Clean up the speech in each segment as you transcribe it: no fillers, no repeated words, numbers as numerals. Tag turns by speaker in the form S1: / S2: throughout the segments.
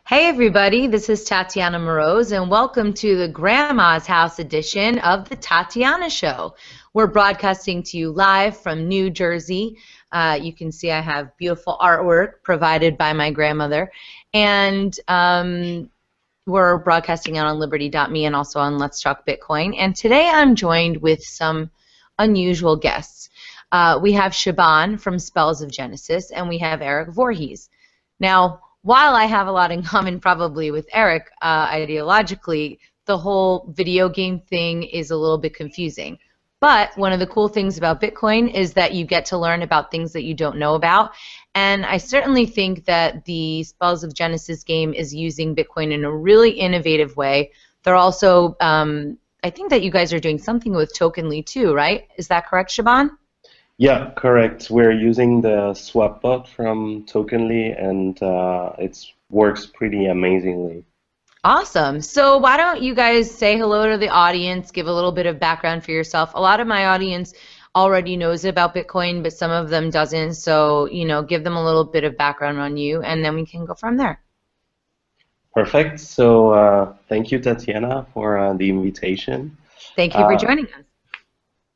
S1: Hey everybody, this is Tatiana Moroz and welcome to the Grandma's House edition of the Tatiana Show. We're broadcasting to you live from New Jersey. You can see I have beautiful artwork provided by my grandmother, and we're broadcasting out on Liberty.me and also on Let's Talk Bitcoin. And today I'm joined with some unusual guests. We have Shaban from Spells of Genesis, and we have Erik Voorhees. Now, while I have a lot in common probably with Erik, ideologically, the whole video game thing is a little bit confusing. But one of the cool things about Bitcoin is that you get to learn about things that you don't know about. And I certainly think that the Spells of Genesis game is using Bitcoin in a really innovative way. They're also, I think that you guys are doing something with Tokenly too, right? Is that correct, Shaban?
S2: Yeah, correct. We're using the Swapbot from Tokenly, and it works pretty amazingly.
S1: Awesome. So why don't you guys say hello to the audience, give a little bit of background for yourself. A lot of my audience already knows about Bitcoin, but some of them doesn't. So, give them a little bit of background on you, and then we can go from there.
S2: Perfect. So thank you, Tatiana, for the invitation.
S1: Thank you for joining us.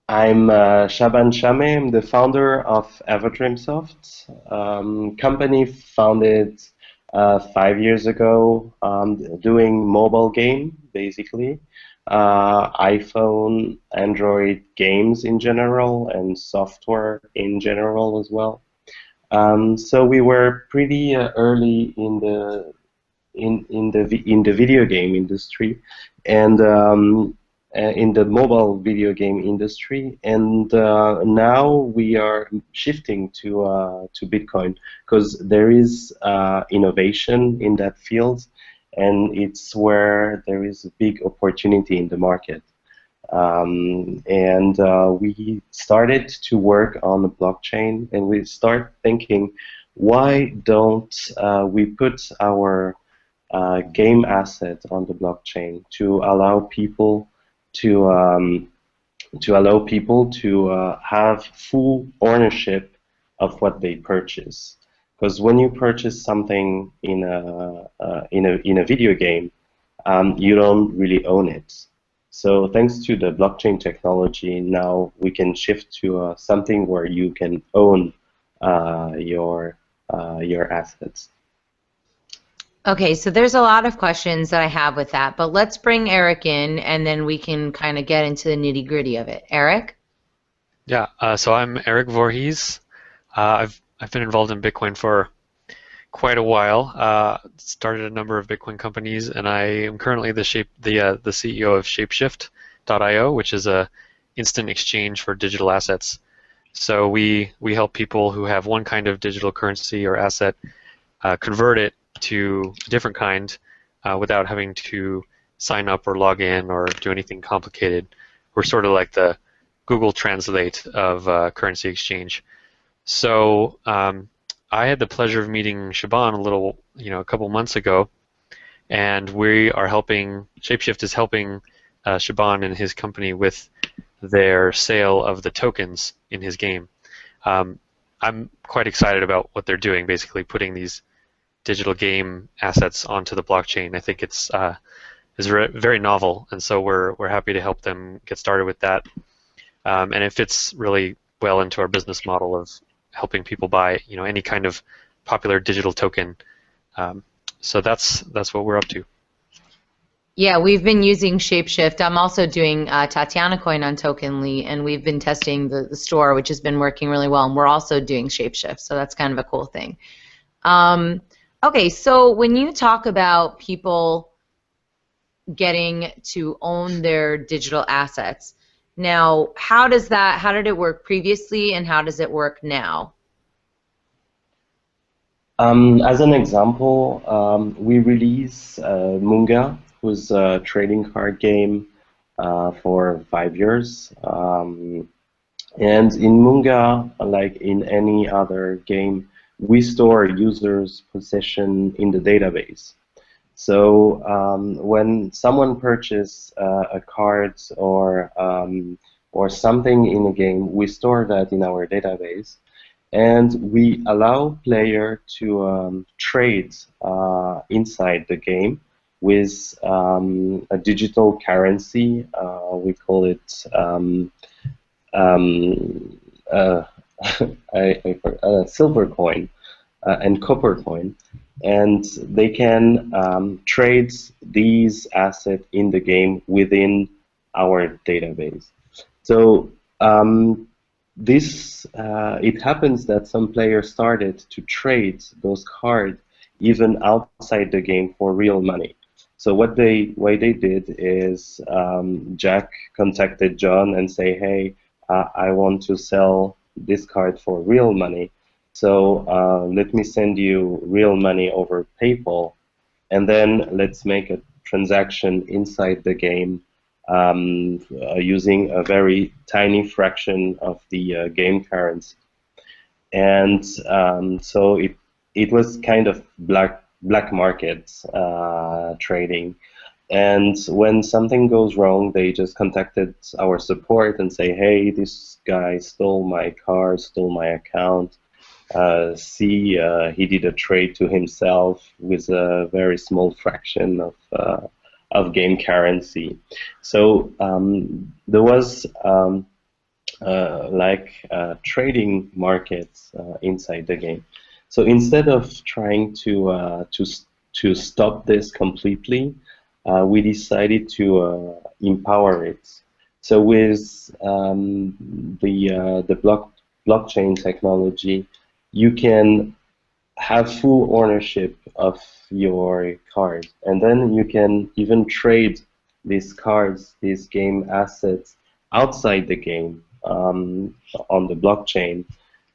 S2: I'm Shaban Shaame. I'm the founder of Everdreamsoft, company founded 5 years ago, doing mobile game, basically, iPhone, Android games in general, and software in general as well. So we were pretty early in the video game industry, and in the mobile video game industry, and now we are shifting to Bitcoin because there is innovation in that field, and it's where there is a big opportunity in the market. We started to work on the blockchain, and we start thinking, why don't we put our game asset on the blockchain to allow people to have full ownership of what they purchase. Because when you purchase something in a video game, you don't really own it. So thanks to the blockchain technology, now we can shift to something where you can own your assets.
S1: Okay, so there's a lot of questions that I have with that, but let's bring Erik in, and then we can kind of get into the nitty-gritty of it. Erik?
S3: Yeah, so I'm Erik Voorhees. I've been involved in Bitcoin for quite a while. Started a number of Bitcoin companies, and I am currently the CEO of Shapeshift.io, which is a instant exchange for digital assets. So we help people who have one kind of digital currency or asset convert it to a different kind without having to sign up or log in or do anything complicated. We're sort of like the Google Translate of currency exchange. So I had the pleasure of meeting Shaban a couple months ago, and we are helping, Shapeshift is helping Shaban and his company with their sale of the tokens in his game. I'm quite excited about what they're doing, basically putting these digital game assets onto the blockchain. I think it's very novel, and so we're happy to help them get started with that. And it fits really well into our business model of helping people buy any kind of popular digital token. So that's what we're up to.
S1: Yeah, we've been using Shapeshift. I'm also doing Tatiana Coin on Tokenly, and we've been testing the store, which has been working really well, and we're also doing Shapeshift, so that's kind of a cool thing. Okay, so when you talk about people getting to own their digital assets, now how did it work previously, and how does it work now?
S2: As an example, we release Munga, who's a trading card game for 5 years. And in Munga, like in any other game, we store users' possession in the database. So when someone purchases a card or something in a game, we store that in our database, and we allow player to trade inside the game with a digital currency. We call it uh, silver coin and copper coin, and they can trade these assets in the game within our database. So it happens that some players started to trade those cards even outside the game for real money. So what they did is Jack contacted John and say, hey, I want to sell this card for real money. So let me send you real money over PayPal, and then let's make a transaction inside the game using a very tiny fraction of the game currency. And so it was kind of black market trading. And when something goes wrong, they just contacted our support and say, hey, this guy stole my car, stole my account. He did a trade to himself with a very small fraction of game currency. So there was trading markets inside the game. So instead of trying to stop this completely, we decided to empower it. So with the blockchain technology, you can have full ownership of your card, and then you can even trade these cards, these game assets, outside the game on the blockchain,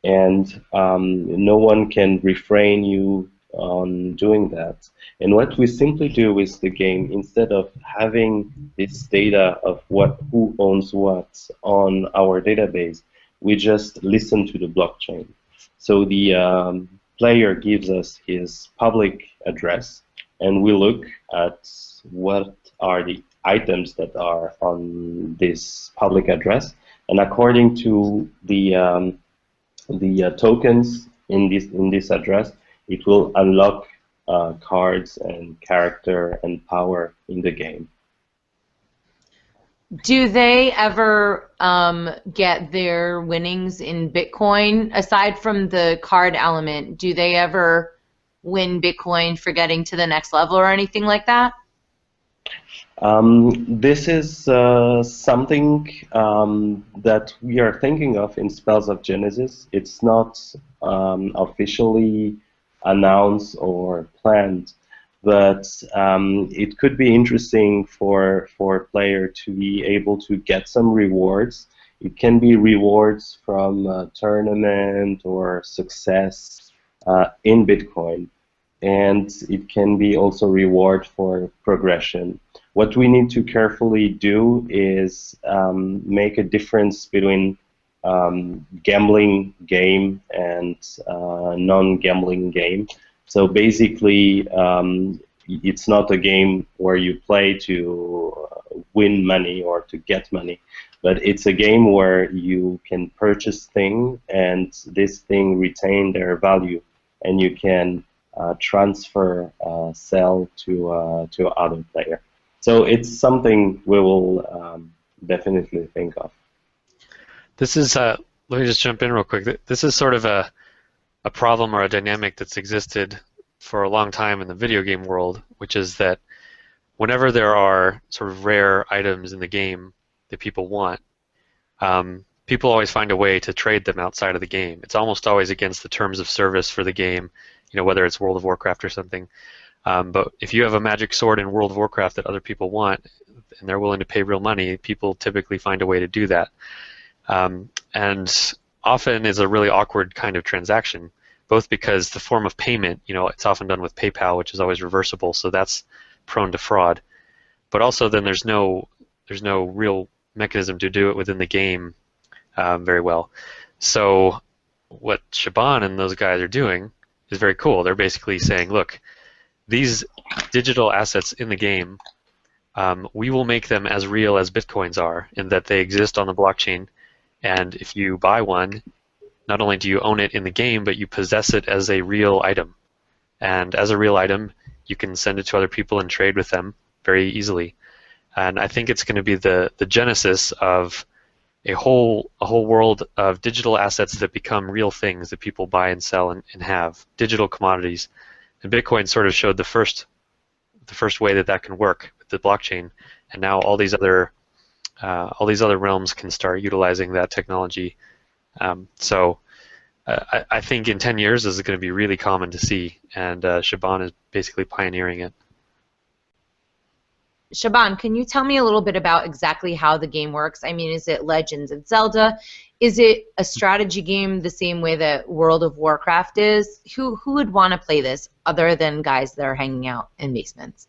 S2: and no one can refrain you on doing that. And what we simply do with the game, instead of having this data of who owns what on our database, we just listen to the blockchain. So the player gives us his public address, and we look at what are the items that are on this public address, and according to the tokens in this address, it will unlock cards and character and power in the game.
S1: Do they ever get their winnings in Bitcoin? Aside from the card element, do they ever win Bitcoin for getting to the next level or anything like that?
S2: This is something that we are thinking of in Spells of Genesis. It's not officially announced or planned, but it could be interesting for a player to be able to get some rewards. It can be rewards from a tournament or success in Bitcoin, and it can be also reward for progression. What we need to carefully do is make a difference between gambling game and non-gambling game. So basically, it's not a game where you play to win money or to get money, but it's a game where you can purchase things and this thing retain their value, and you can transfer, sell to other player. So it's something we will definitely think of.
S3: This is, let me just jump in real quick. This is sort of a problem or a dynamic that's existed for a long time in the video game world, which is that whenever there are sort of rare items in the game that people want, people always find a way to trade them outside of the game. It's almost always against the terms of service for the game, you know, whether it's World of Warcraft or something. But if you have a magic sword in World of Warcraft that other people want, and they're willing to pay real money, people typically find a way to do that. And often is a really awkward kind of transaction, both because the form of payment, you know, it's often done with PayPal, which is always reversible, so that's prone to fraud. But also then there's no real mechanism to do it within the game very well. So what Shaban and those guys are doing is very cool. They're basically saying, look, these digital assets in the game, we will make them as real as Bitcoins are, in that they exist on the blockchain, and if you buy one, not only do you own it in the game, but you possess it as a real item. And as a real item, you can send it to other people and trade with them very easily. And I think it's going to be the genesis of a whole world of digital assets that become real things that people buy and sell and have, digital commodities. And Bitcoin sort of showed the first way that can work with the blockchain. And now all these other realms can start utilizing that technology. So I think in 10 years this is going to be really common to see, and Shaban is basically pioneering it.
S1: Shaban, can you tell me a little bit about exactly how the game works? I mean, is it Legends of Zelda? Is it a strategy game the same way that World of Warcraft is? Who would want to play this other than guys that are hanging out in basements?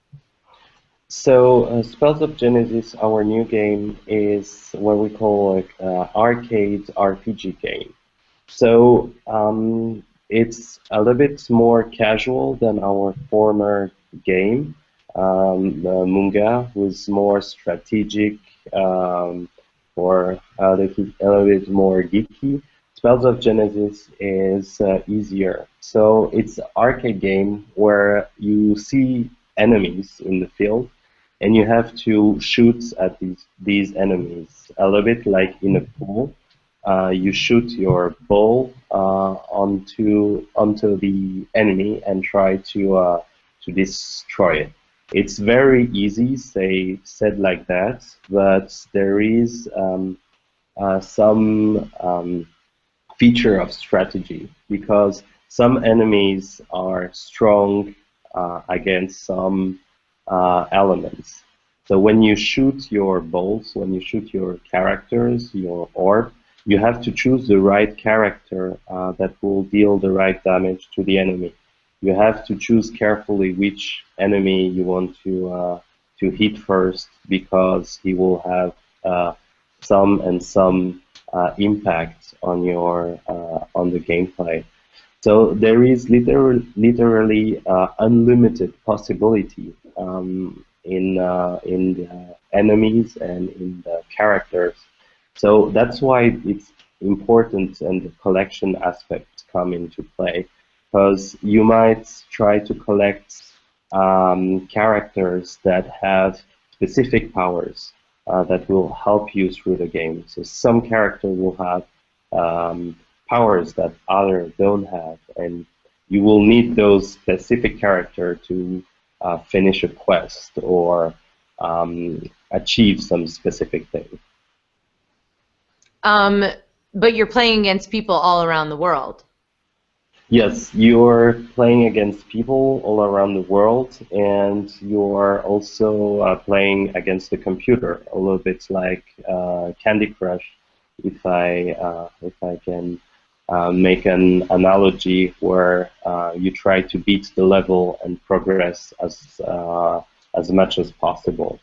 S2: So Spells of Genesis, our new game, is what we call like arcade RPG game. So it's a little bit more casual than our former game. Munga was more strategic, or a little bit more geeky. Spells of Genesis is easier. So it's an arcade game where you see enemies in the field, and you have to shoot at these enemies, a little bit like in a pool. You shoot your ball onto the enemy and try to destroy it. It's very easy, said like that, but there is some feature of strategy, because some enemies are strong against some elements. So when you shoot your balls, when you shoot your characters, your orb, you have to choose the right character that will deal the right damage to the enemy. You have to choose carefully which enemy you want to hit first, because he will have some impact on your on the gameplay. So there is literally unlimited possibility in the enemies and in the characters. So that's why it's important, and the collection aspects come into play, because you might try to collect characters that have specific powers that will help you through the game. So some characters will have powers that others don't have, and you will need those specific characters to finish a quest or achieve some specific thing.
S1: But you're playing against people all around the world.
S2: Yes, you're playing against people all around the world, and you're also playing against the computer, a little bit like Candy Crush, if I can make an analogy, where you try to beat the level and progress as much as possible.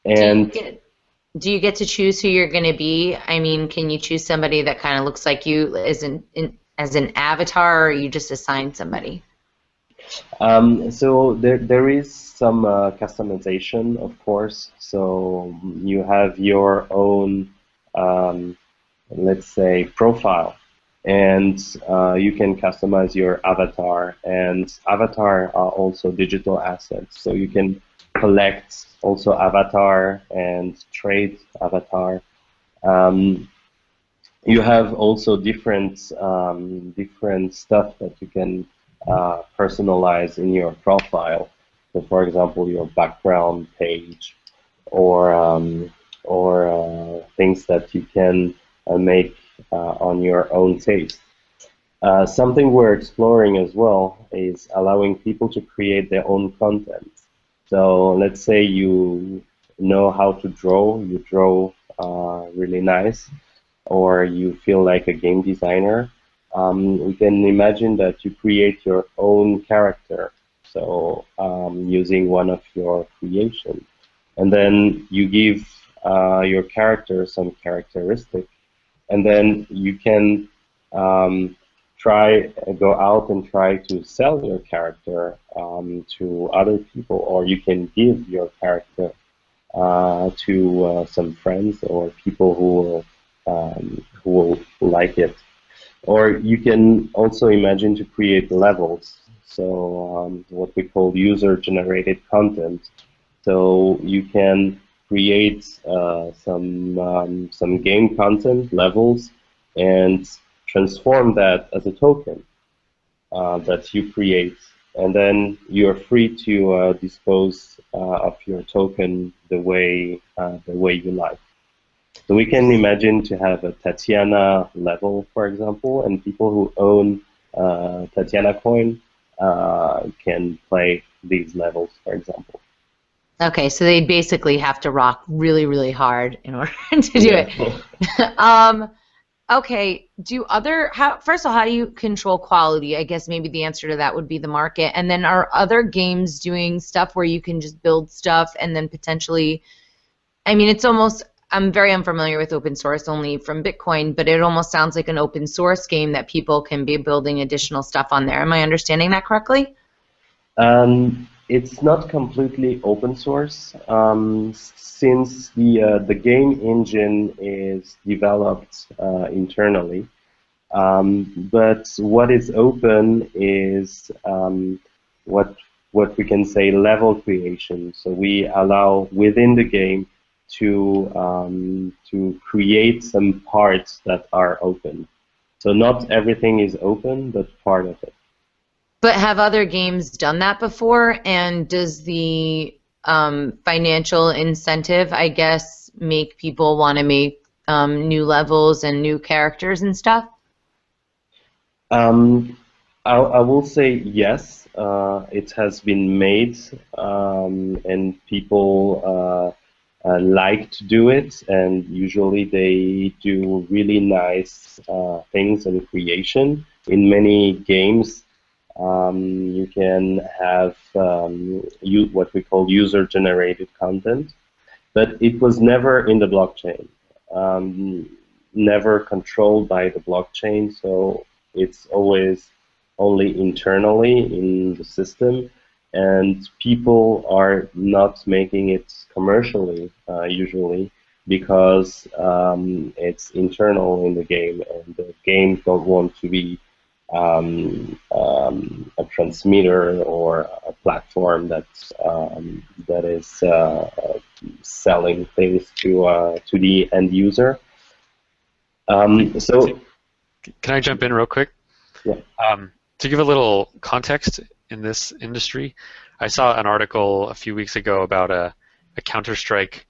S2: And
S1: do you get to choose who you're going to be? I mean, can you choose somebody that kind of looks like you as an avatar, or you just assign somebody?
S2: So there is some customization, of course. So you have your own, let's say, profile, and you can customize your avatar. And avatar are also digital assets, so you can collect also avatar and trade avatar. You have also different stuff that you can personalize in your profile. So, for example, your background page, or things that you can make on your own taste. Something we're exploring as well is allowing people to create their own content. So let's say you know how to draw, you draw really nice, or you feel like a game designer. We can imagine that you create your own character, so using one of your creations, and then you give your character some characteristic, and then you can go out and try to sell your character to other people, or you can give your character to some friends or people who will like it. Or you can also imagine to create levels, so what we call user-generated content. So you can create some game content, levels, and transform that as a token that you create, and then you are free to dispose of your token the way you like. So we can imagine to have a Tatiana level, for example, and people who own Tatiana coin can play these levels, for example.
S1: Okay, so they basically have to rock really, really hard in order to do
S2: Yeah.
S1: it. Okay, first of all, how do you control quality? I guess maybe the answer to that would be the market. And then are other games doing stuff where you can just build stuff and then potentially, I mean, I'm very unfamiliar with open source, only from Bitcoin, but it almost sounds like an open source game that people can be building additional stuff on there. Am I understanding that correctly?
S2: It's not completely open source, since the game engine is developed internally. But what is open is what we can say level creation. So we allow within the game to create some parts that are open. So not everything is open, but part of it.
S1: But have other games done that before? And does the financial incentive, I guess, make people want to make new levels and new characters and stuff?
S2: I will say yes. It has been made, and people like to do it, and usually they do really nice things and creation. In many games, you can have what we call user-generated content, but it was never in the blockchain, never controlled by the blockchain, so it's always only internally in the system, and people are not making it commercially usually because it's internal in the game, and the game don't want to be a transmitter or a platform that is selling things to the end user. So,
S3: can I jump in real quick?
S2: Yeah.
S3: To give a little context in this industry, I saw an article a few weeks ago about a Counter-Strike.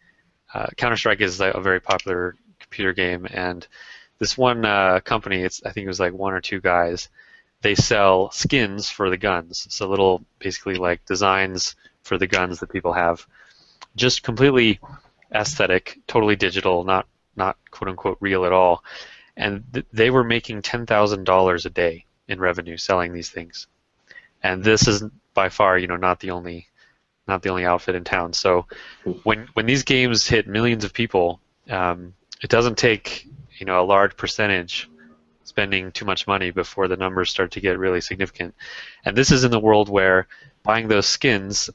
S3: Counter-Strike is a very popular computer game, and this one company, I think it was like one or two guys, they sell skins for the guns. So little, basically like designs for the guns that people have. Just completely aesthetic, totally digital, not quote unquote real at all. And they were making $10,000 a day in revenue selling these things. And this is by far, not the only outfit in town. So when these games hit millions of people, it doesn't take a large percentage spending too much money before the numbers start to get really significant. And this is in the world where buying those skins,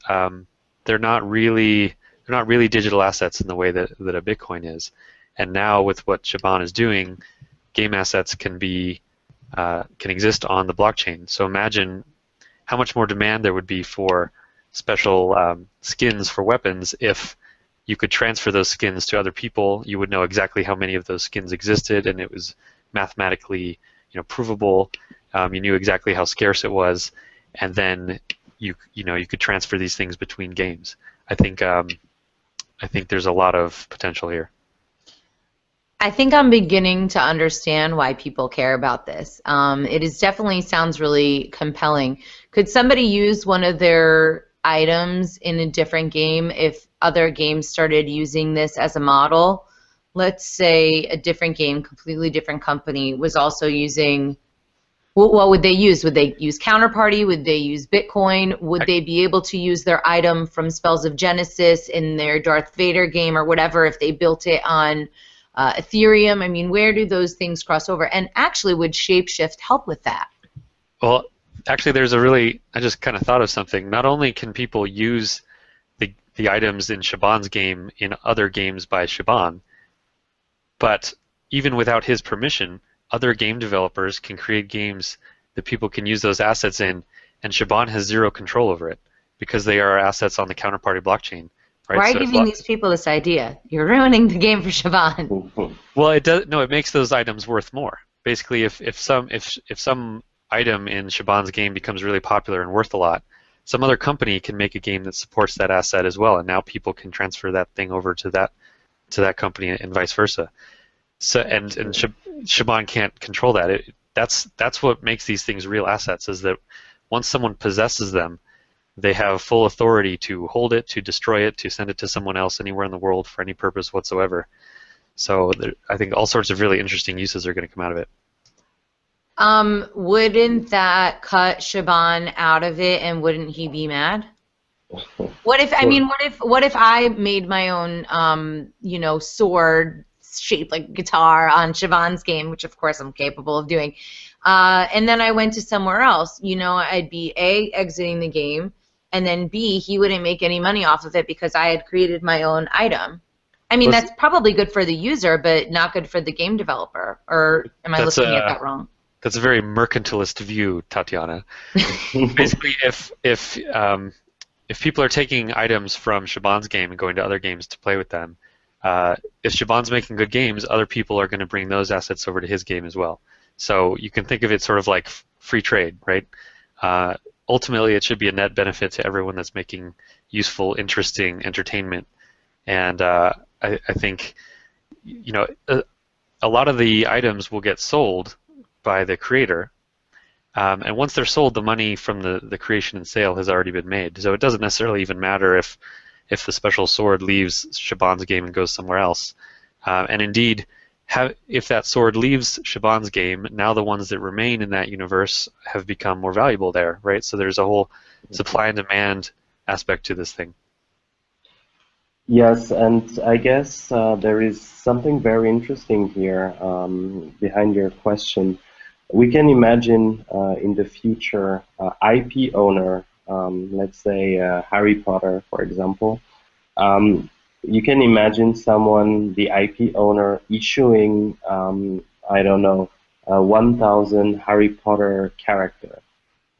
S3: they're not really digital assets in the way that a Bitcoin is. And now with what Shaban is doing, game assets can exist on the blockchain. So imagine how much more demand there would be for special skins for weapons if you could transfer those skins to other people. You would know exactly how many of those skins existed, and it was mathematically provable. You knew exactly how scarce it was, and then you could transfer these things between games. I think there's a lot of potential here.
S1: I think I'm beginning to understand why people care about this. It definitely sounds really compelling. Could somebody use one of their items in a different game if other games started using this as a model? Let's say a different game, completely different company, was also using, what would they use? Would they use Counterparty? Would they use Bitcoin? Would they be able to use their item from Spells of Genesis in their Darth Vader game or whatever if they built it on Ethereum? I mean, where do those things cross over? And actually, would Shapeshift help with that?
S3: Well, actually, I just kind of thought of something. Not only can people use the items in Shaban's game in other games by Shaban, but even without his permission, other game developers can create games that people can use those assets in, and Shaban has zero control over it because they are assets on the counterparty blockchain. Right?
S1: Why are
S3: So
S1: you giving these people this idea? You're ruining the game for Shaban.
S3: well, it does. No, it makes those items worth more. Basically, if some item in Shaban's game becomes really popular and worth a lot, some other company can make a game that supports that asset as well, and now people can transfer that thing over to that company and vice versa. So and Shaban can't control that. That's what makes these things real assets, is that once someone possesses them, they have full authority to hold it, to destroy it, to send it to someone else anywhere in the world for any purpose whatsoever. So I think all sorts of really interesting uses are going to come out of it.
S1: Wouldn't that cut Shaban out of it, and wouldn't he be mad? What if what if I made my own sword shaped like a guitar on Shaban's game, which of course I'm capable of doing, and then I went to somewhere else? I'd be A, exiting the game, and then B, he wouldn't make any money off of it because I had created my own item. I mean, that's probably good for the user, but not good for the game developer. Or am I looking at that wrong?
S3: That's a very mercantilist view, Tatiana. Basically, if people are taking items from Shaban's game and going to other games to play with them, if Shaban's making good games, other people are going to bring those assets over to his game as well. So you can think of it sort of like free trade, right? Ultimately, it should be a net benefit to everyone that's making useful, interesting entertainment. And I think, a lot of the items will get sold by the creator, and once they're sold, the money from the creation and sale has already been made. So it doesn't necessarily even matter if the special sword leaves Shaban's game and goes somewhere else. And indeed, if that sword leaves Shaban's game, now the ones that remain in that universe have become more valuable there, right? So there's a whole supply and demand aspect to this thing.
S2: Yes, and I guess there is something very interesting here behind your question. We can imagine in the future IP owner, let's say Harry Potter, for example. You can imagine someone, the IP owner, issuing, I don't know, 1,000 Harry Potter character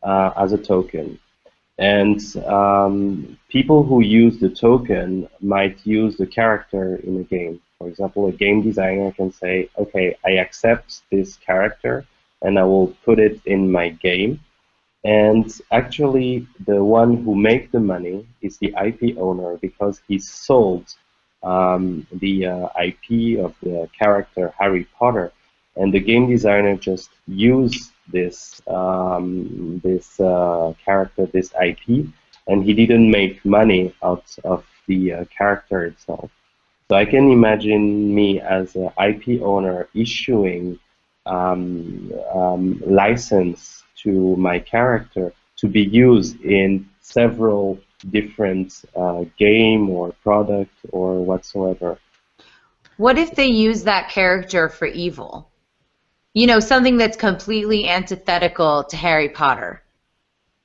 S2: as a token. And people who use the token might use the character in a game. For example, a game designer can say, okay, I accept this character and I will put it in my game. And actually, the one who makes the money is the IP owner because he sold the IP of the character Harry Potter, and the game designer just used this character, this IP, and he didn't make money out of the character itself. So I can imagine me as an IP owner issuing license to my character to be used in several different game or product or whatsoever.
S1: What if they use that character for evil? Something that's completely antithetical to Harry Potter.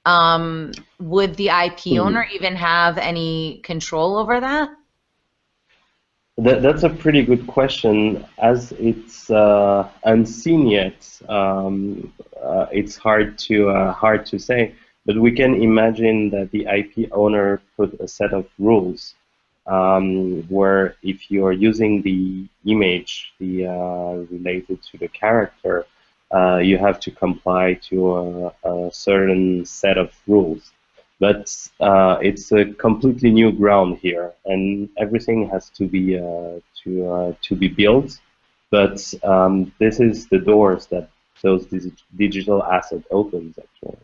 S1: Would the IP owner even have any control over that?
S2: That's a pretty good question. As it's unseen yet, it's hard to say. But we can imagine that the IP owner put a set of rules where if you are using the image related to the character, you have to comply to a certain set of rules. But it's a completely new ground here, and everything has to be built. But this is the doors that those digital assets opens, actually.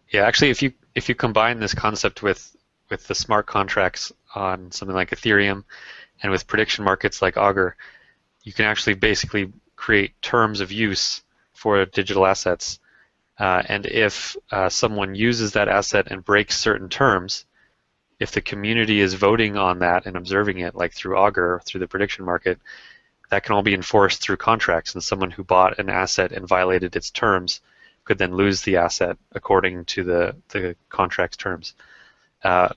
S3: Yeah, actually, if you combine this concept with the smart contracts on something like Ethereum, and with prediction markets like Augur, you can actually basically create terms of use for digital assets. And if someone uses that asset and breaks certain terms, if the community is voting on that and observing it, like through Augur or through the prediction market, that can all be enforced through contracts. And someone who bought an asset and violated its terms could then lose the asset according to the contract's terms.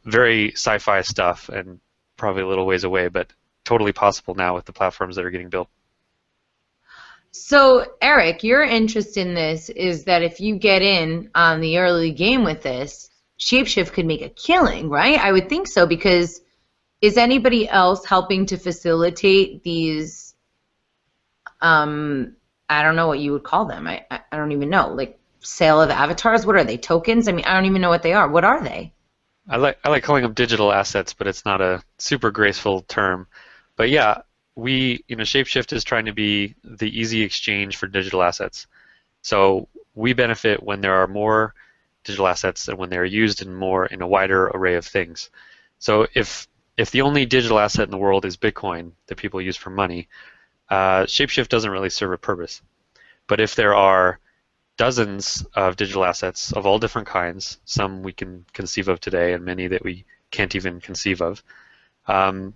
S3: Very sci-fi stuff and probably a little ways away, but totally possible now with the platforms that are getting built.
S1: So, Erik, your interest in this is that if you get in on the early game with this, Shapeshift could make a killing, right? I would think so, because is anybody else helping to facilitate these, I don't know what you would call them. I don't even know. Like sale of avatars? What are they? Tokens? I mean, I don't even know what they are. What are they?
S3: I like calling them digital assets, but it's not a super graceful term. But yeah, Shapeshift is trying to be the easy exchange for digital assets. So we benefit when there are more digital assets and when they're used in a wider array of things. So if the only digital asset in the world is Bitcoin that people use for money, Shapeshift doesn't really serve a purpose. But if there are dozens of digital assets of all different kinds, some we can conceive of today and many that we can't even conceive of,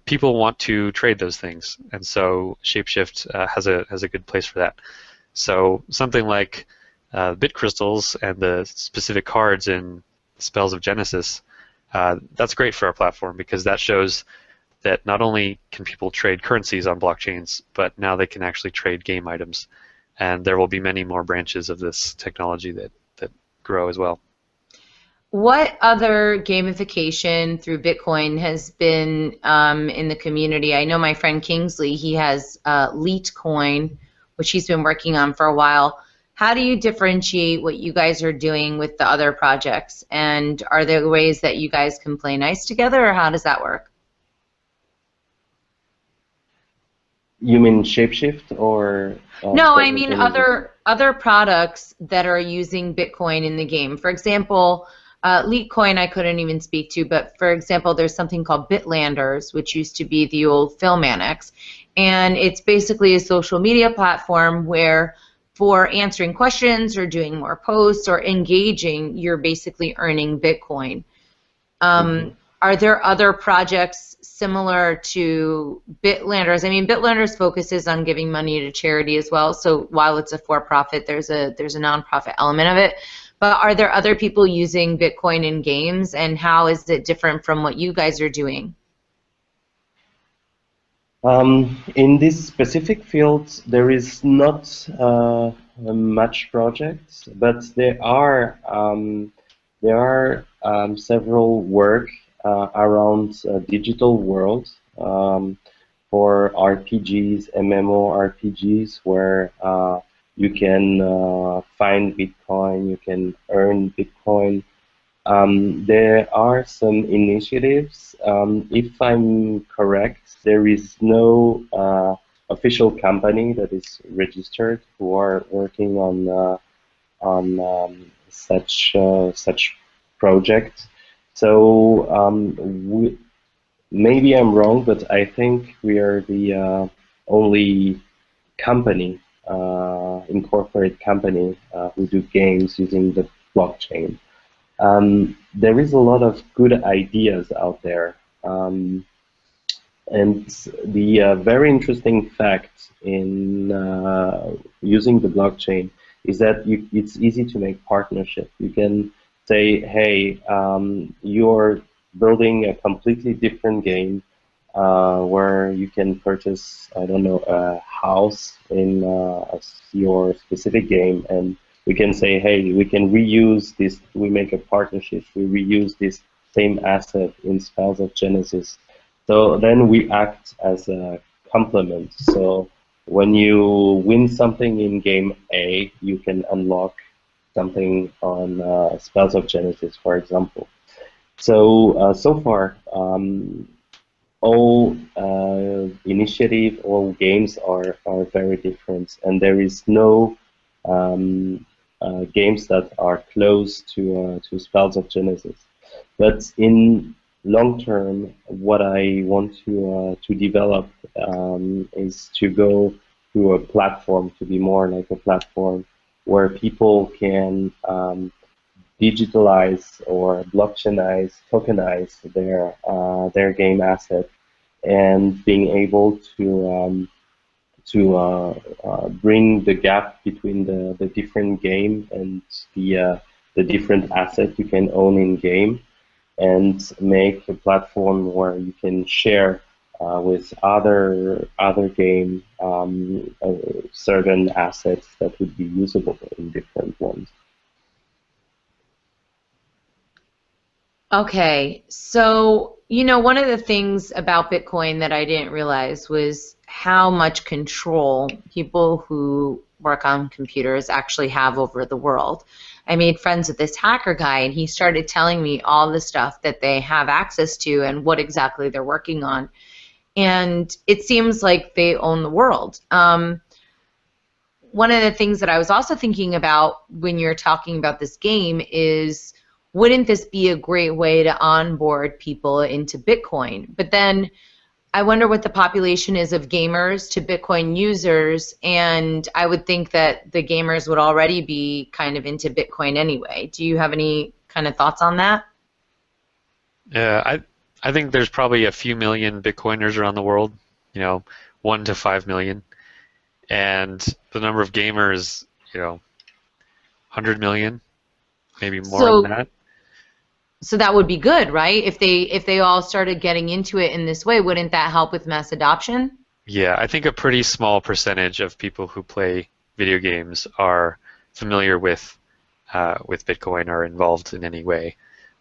S3: people want to trade those things, and so Shapeshift has a good place for that. So something like bit crystals and the specific cards in Spells of Genesis, that's great for our platform because that shows that not only can people trade currencies on blockchains, but now they can actually trade game items. And there will be many more branches of this technology that grow as well.
S1: What other gamification through Bitcoin has been in the community? I know my friend Kingsley, he has Leetcoin, which he's been working on for a while. How do you differentiate what you guys are doing with the other projects? And are there ways that you guys can play nice together, or how does that work?
S2: You mean Shapeshift or?
S1: No, I mean other products that are using Bitcoin in the game. For example, Leetcoin I couldn't even speak to, but for example, there's something called Bitlanders, which used to be the old Film Annex, and it's basically a social media platform where for answering questions or doing more posts or engaging, you're basically earning Bitcoin. Are there other projects similar to Bitlanders? I mean, Bitlanders focuses on giving money to charity as well. So while it's a for-profit, there's a nonprofit element of it. But are there other people using Bitcoin in games, and how is it different from what you guys are doing?
S2: In this specific field, there is not much projects, but there are several work around digital world for RPGs, MMORPGs, where you can find Bitcoin, you can earn Bitcoin. There are some initiatives. If I'm correct, there is no official company that is registered who are working on such projects. So maybe I'm wrong, but I think we are the only company, incorporated company, who do games using the blockchain. There is a lot of good ideas out there, and the very interesting fact in using the blockchain is that it's easy to make partnership. You can say, hey, you're building a completely different game where you can purchase, I don't know, a house in your specific game, and we can say, hey, we can reuse this, we make a partnership, we reuse this same asset in Spells of Genesis. So then we act as a complement. So when you win something in game A, you can unlock something on Spells of Genesis, for example. So so far, all initiative, all games are very different, and there is no games that are close to Spells of Genesis. But in long term, what I want to develop is to go to a platform, to be more like a platform where people can digitalize or blockchainize, tokenize their game asset, and being able to bring the gap between the different game and the different asset you can own in game, and make a platform where you can share with other game certain assets that would be usable in different ones.
S1: Okay, so one of the things about Bitcoin that I didn't realize was how much control people who work on computers actually have over the world. I made friends with this hacker guy, and he started telling me all the stuff that they have access to and what exactly they're working on. And it seems like they own the world. One of the things that I was also thinking about when you're talking about this game is, wouldn't this be a great way to onboard people into Bitcoin? But then I wonder what the population is of gamers to Bitcoin users, and I would think that the gamers would already be kind of into Bitcoin anyway. Do you have any kind of thoughts on that?
S3: Yeah, I think there's probably a few million Bitcoiners around the world, 1 to 5 million. And the number of gamers, 100 million, maybe more than that.
S1: So that would be good, right? If they all started getting into it in this way, wouldn't that help with mass adoption?
S3: Yeah, I think a pretty small percentage of people who play video games are familiar with Bitcoin or involved in any way.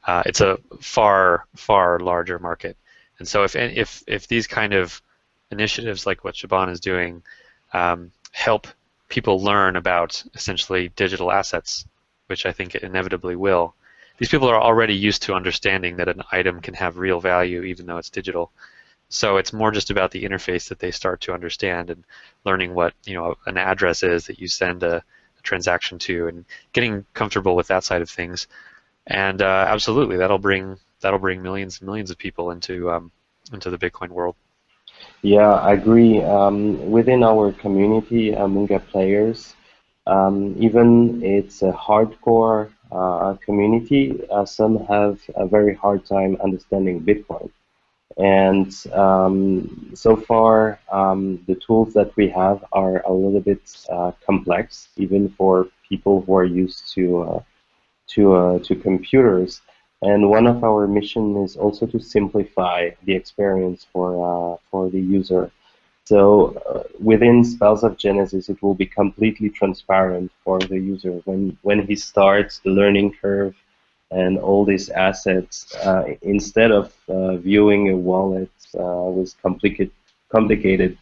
S3: It's a far, far larger market. And so if these kind of initiatives like what Shaban is doing help people learn about essentially digital assets, which I think it inevitably will. These people are already used to understanding that an item can have real value even though it's digital. So it's more just about the interface that they start to understand and learning what an address is that you send a transaction to, and getting comfortable with that side of things. And absolutely, that'll bring millions and millions of people into the Bitcoin world.
S2: Yeah, I agree. Within our community, Munga players, even it's a hardcore community, some have a very hard time understanding Bitcoin. And so far, the tools that we have are a little bit complex, even for people who are used to computers. And one of our mission is also to simplify the experience for the user. So within Spells of Genesis, it will be completely transparent for the user when he starts the learning curve and all these assets. Instead of viewing a wallet with complicated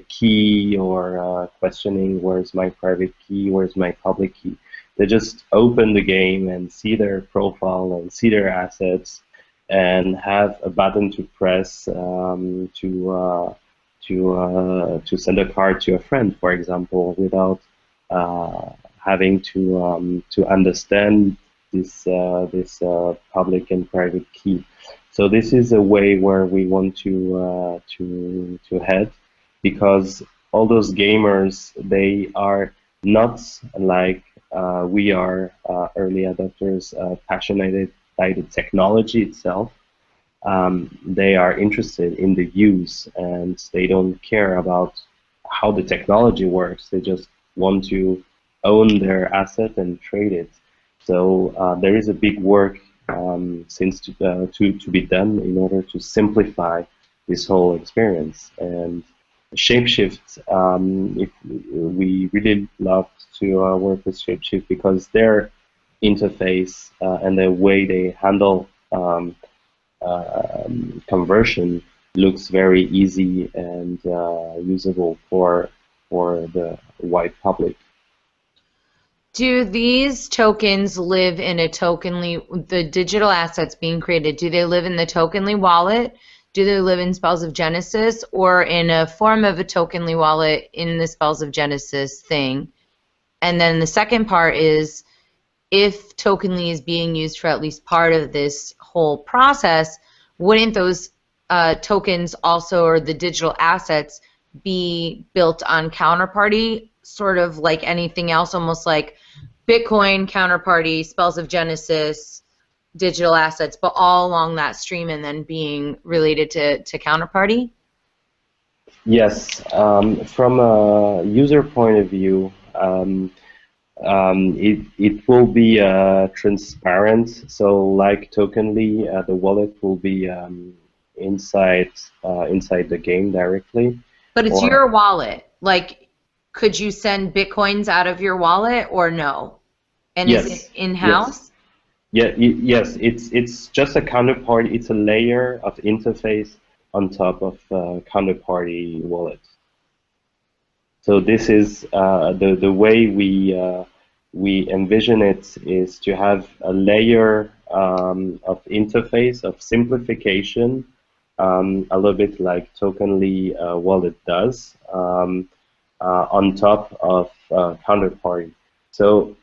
S2: key or questioning where's my private key, where's my public key. They just open the game and see their profile and see their assets and have a button to press to send a card to a friend, for example, without having to understand this public and private key. So this is a way where we want to head, because all those gamers, they are not like we are early adopters, passionate by the technology itself. They are interested in the use, and they don't care about how the technology works. They just want to own their asset and trade it. So there is a big work to be done in order to simplify this whole experience. And Shapeshift, if we really love to work with Shapeshift, because their interface and the way they handle conversion looks very easy and usable for the wide public.
S1: Do these tokens live in a Tokenly, the digital assets being created, do they live in the Tokenly wallet? Do they live in Spells of Genesis, or in a form of a Tokenly wallet in the Spells of Genesis thing? And then the second part is, if Tokenly is being used for at least part of this whole process, wouldn't those tokens also, or the digital assets, be built on counterparty, sort of like anything else, almost like Bitcoin, counterparty, Spells of Genesis, digital assets, but all along that stream and then being related to counterparty?
S2: Yes, from a user point of view, it will be transparent. So like Tokenly, the wallet will be inside the game directly.
S1: But it's your wallet. Like, could you send Bitcoins out of your wallet or no? And
S2: yes,
S1: is it in-house?
S2: Yes. Yes, it's just a counterparty. It's a layer of interface on top of counterparty wallet. So this is the way we envision it is to have a layer of interface, of simplification, a little bit like Tokenly wallet does, on top of counterparty. So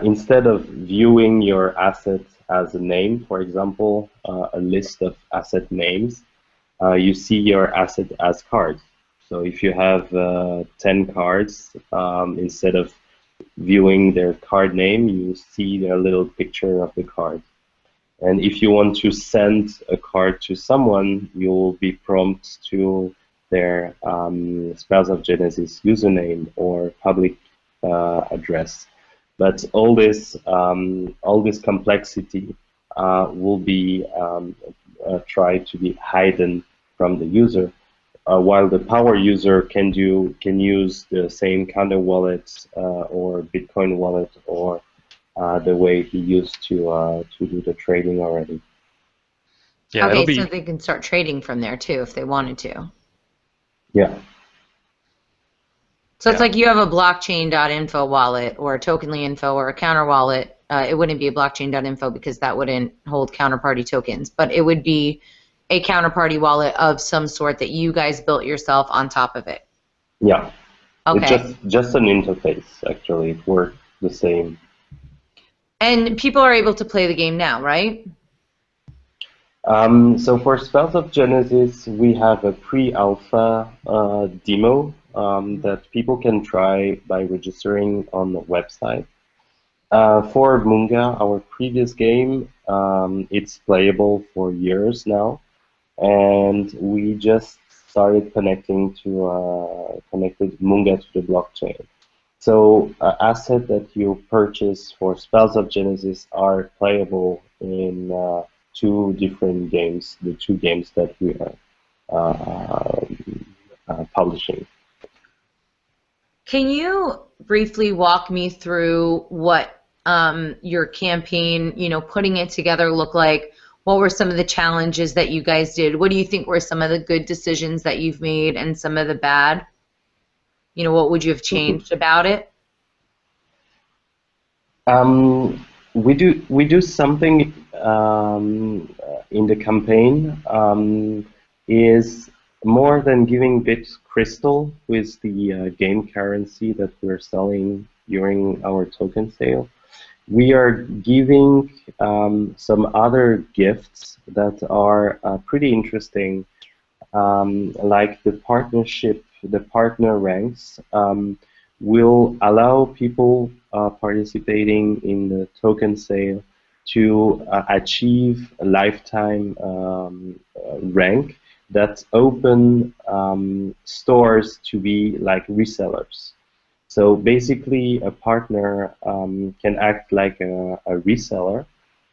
S2: instead of viewing your asset as a name, for example, a list of asset names, you see your asset as cards. So if you have 10 cards, instead of viewing their card name, you see their little picture of the card. And if you want to send a card to someone, you'll be prompted to their Spells of Genesis username or public address. But all this complexity will be tried to be hidden from the user, while the power user can use the same counter wallet or Bitcoin wallet or the way he used to do the trading already.
S3: Yeah,
S1: okay, so they can start trading from there too if they wanted to.
S2: Yeah.
S1: So it's like you have a blockchain.info wallet or a Tokenly info or a counter wallet. It wouldn't be a blockchain.info because that wouldn't hold counterparty tokens, but it would be a counterparty wallet of some sort that you guys built yourself on top of it.
S2: Yeah.
S1: Okay.
S2: It's just an interface, actually. It works the same.
S1: And people are able to play the game now, right?
S2: So for Spells of Genesis, we have a pre-alpha demo that people can try by registering on the website. For Munga, our previous game, it's playable for years now, and we just started connected Munga to the blockchain. So assets that you purchase for Spells of Genesis are playable in two different games, the two games that we are publishing.
S1: Can you briefly walk me through what your campaign, putting it together looked like? What were some of the challenges that you guys did? What do you think were some of the good decisions that you've made and some of the bad? What would you have changed about it?
S2: We do something in the campaign is more than giving bit crystal with the game currency that we're selling during our token sale. We are giving some other gifts that are pretty interesting, like the partnership, the partner ranks will allow people participating in the token sale to achieve a lifetime rank that open stores to be like resellers. So basically, a partner can act like a reseller,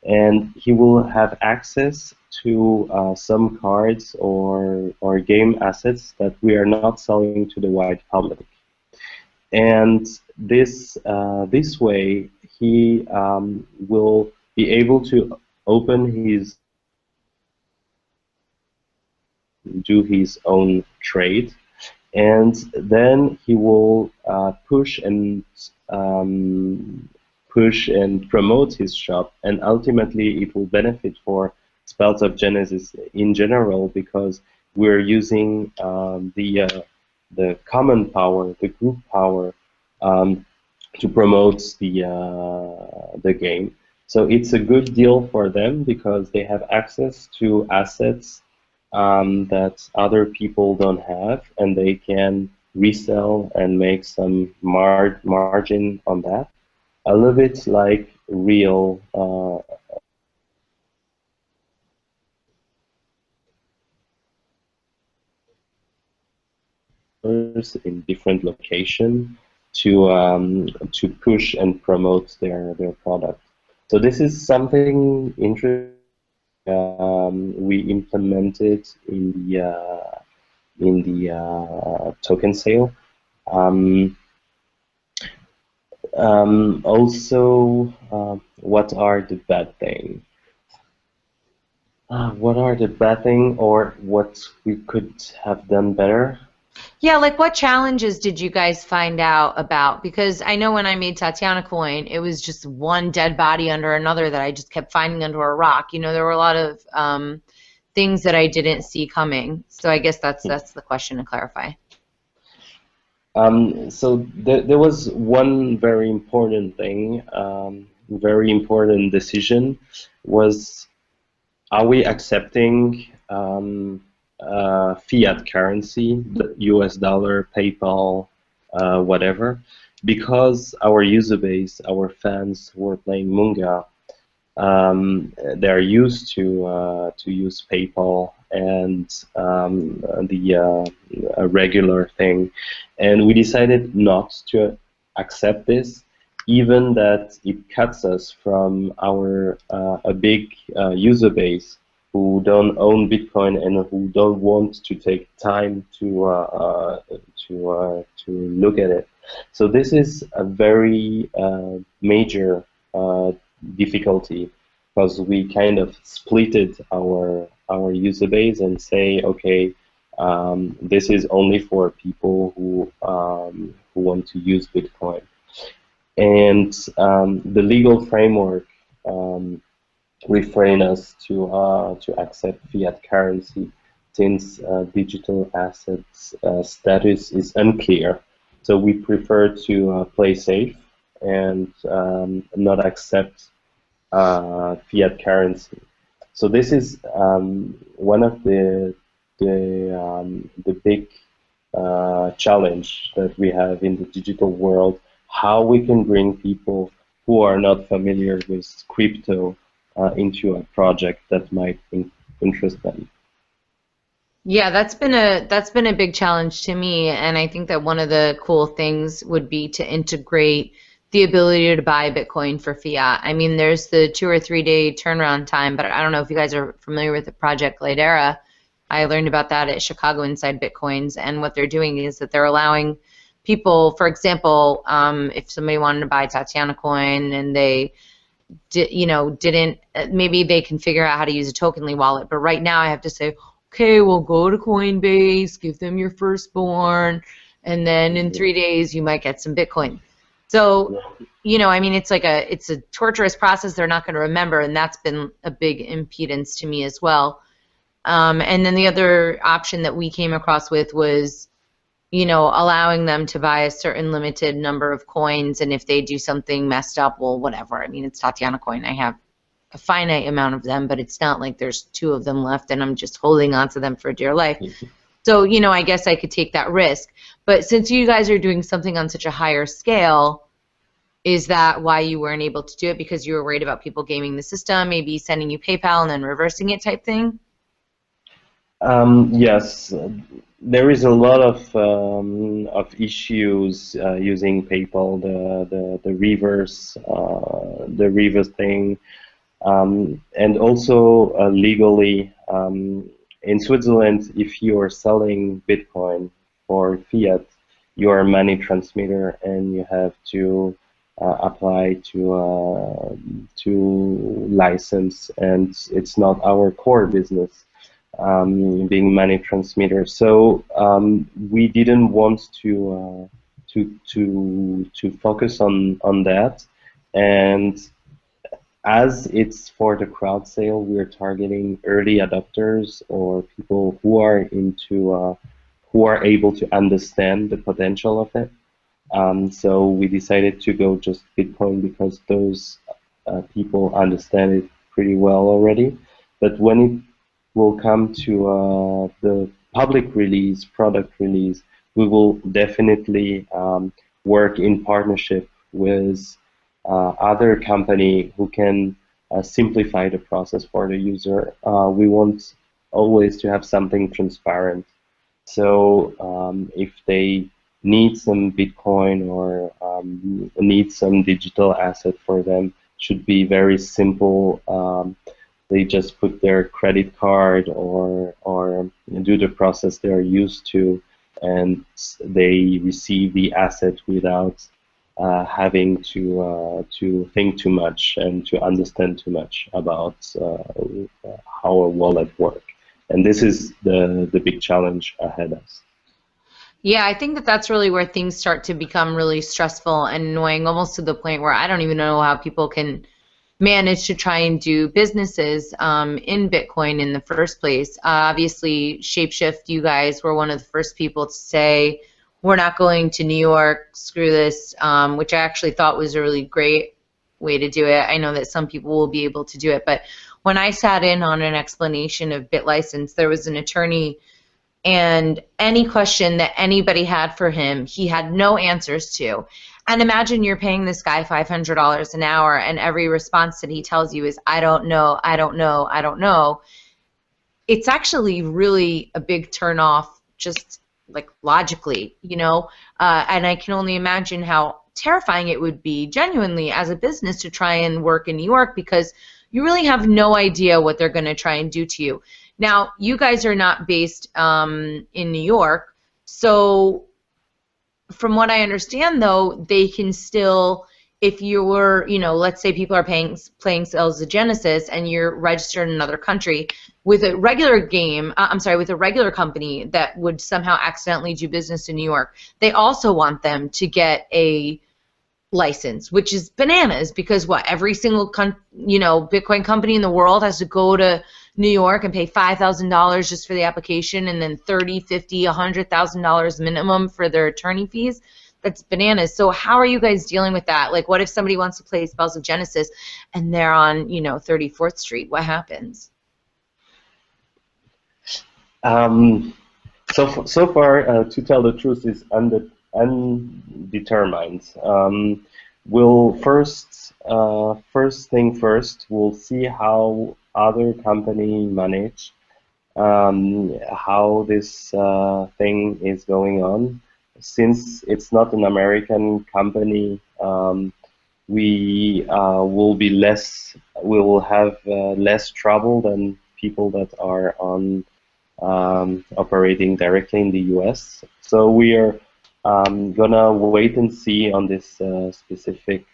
S2: and he will have access to some cards or game assets that we are not selling to the wide public. And this way, he will be able to do his own trade, and then he will push and promote his shop, and ultimately it will benefit for Spells of Genesis in general, because we're using the common power, the group power, to promote the game. So it's a good deal for them because they have access to assets that other people don't have, and they can resell and make some margin on that. A little bit like real in different locations to push and promote their product. So this is something interesting we implemented in the token sale. Also, what are the bad things? What are the bad things, or what we could have done better?
S1: Yeah, like what challenges did you guys find out about? Because I know when I made Tatiana Coin, it was just one dead body under another that I just kept finding under a rock. You know, there were a lot of things that I didn't see coming. So I guess that's the question to clarify.
S2: So there was one very important thing, very important decision was, are we accepting fiat currency, the US dollar, PayPal, whatever? Because our user base, our fans who are playing Munga, they're used to use PayPal and the regular thing, and we decided not to accept this, even that it cuts us from our a big user base who don't own Bitcoin and who don't want to take time to look at it. So this is a very major difficulty, because we kind of splitted our user base and say, okay, this is only for people who want to use Bitcoin. And the legal framework refrain us to accept fiat currency, since digital assets status is unclear. So we prefer to play safe and not accept fiat currency. So this is one of the big challenge that we have in the digital world, how we can bring people who are not familiar with crypto into a project that might interest them.
S1: Yeah, that's been a big challenge to me, and I think that one of the cool things would be to integrate the ability to buy Bitcoin for fiat. I mean, there's the 2 or 3 day turnaround time, but I don't know if you guys are familiar with the project Lidera. I learned about that at Chicago Inside Bitcoins, and what they're doing is that they're allowing people, for example, if somebody wanted to buy Tatiana Coin and they didn't, maybe they can figure out how to use a Tokenly wallet, but right now I have to say, okay, well, go to Coinbase, give them your firstborn, and then in 3 days you might get some Bitcoin. So, I mean, it's a torturous process they're not going to remember, and that's been a big impedance to me as well. And then the other option that we came across with was, allowing them to buy a certain limited number of coins, and if they do something messed up, well, whatever. I mean, it's Tatiana Coin. I have a finite amount of them, but it's not like there's 2 of them left and I'm just holding on to them for dear life. So, I guess I could take that risk. But since you guys are doing something on such a higher scale, is that why you weren't able to do it? Because you were worried about people gaming the system, maybe sending you PayPal and then reversing it type thing?
S2: Yes, there is a lot of issues using PayPal, the reverse thing, and also legally in Switzerland, if you are selling Bitcoin for fiat, you are a money transmitter and you have to apply to license, and it's not our core business. Being money transmitter, so we didn't want to focus on that, and as it's for the crowd sale, we're targeting early adopters or people who are into who are able to understand the potential of it. So we decided to go just Bitcoin because those people understand it pretty well already. But when it will come to the public release, product release, we will definitely work in partnership with other company who can simplify the process for the user. We want always to have something transparent. So if they need some Bitcoin or need some digital asset for them, should be very simple they just put their credit card or do the process they are used to, and they receive the asset without having to think too much and to understand too much about how a wallet works. And this is the big challenge ahead of us.
S1: Yeah, I think that that's really where things start to become really stressful and annoying, almost to the point where I don't even know how people can manage to try and do businesses in Bitcoin in the first place. Obviously, Shapeshift, you guys were one of the first people to say, we're not going to New York, screw this, which I actually thought was a really great way to do it. I know that some people will be able to do it, but when I sat in on an explanation of BitLicense, there was an attorney, and any question that anybody had for him, he had no answers to. And imagine you're paying this guy $500 an hour, and every response that he tells you is, I don't know, I don't know, I don't know. It's actually really a big turnoff, just like logically, you know? And I can only imagine how terrifying it would be, genuinely, as a business to try and work in New York, because you really have no idea what they're going to try and do to you. Now, you guys are not based in New York, so from what I understand, though, they can still, if you were, you know, let's say people are playing Cells of Genesis and you're registered in another country, with a regular game, with a regular company that would somehow accidentally do business in New York, they also want them to get a license, which is bananas, because what, every single Bitcoin company in the world has to go to New York and pay $5,000 just for the application, and then $30,000, $50,000, $100,000 minimum for their attorney fees. That's bananas. So how are you guys dealing with that? Like, what if somebody wants to play Spells of Genesis and they're on 34th Street? What happens?
S2: So far, to tell the truth, is undetermined. We'll first thing first, we'll see how other company manage, how this thing is going on. Since it's not an American company, we will have less trouble than people that are on operating directly in the US. So we are gonna wait and see on this specific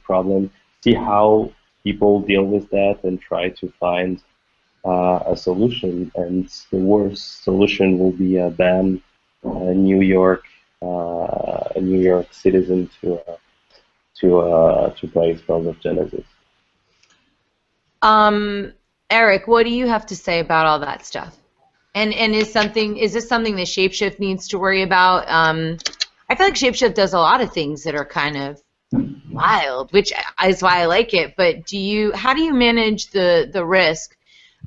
S2: problem, see how people deal with that, and try to find a solution. And the worst solution will be a ban a New York citizen to play Spells of Genesis.
S1: Erik, what do you have to say about all that stuff? And is this something that Shapeshift needs to worry about? I feel like Shapeshift does a lot of things that are kind of wild, which is why I like it. But how do you manage the risk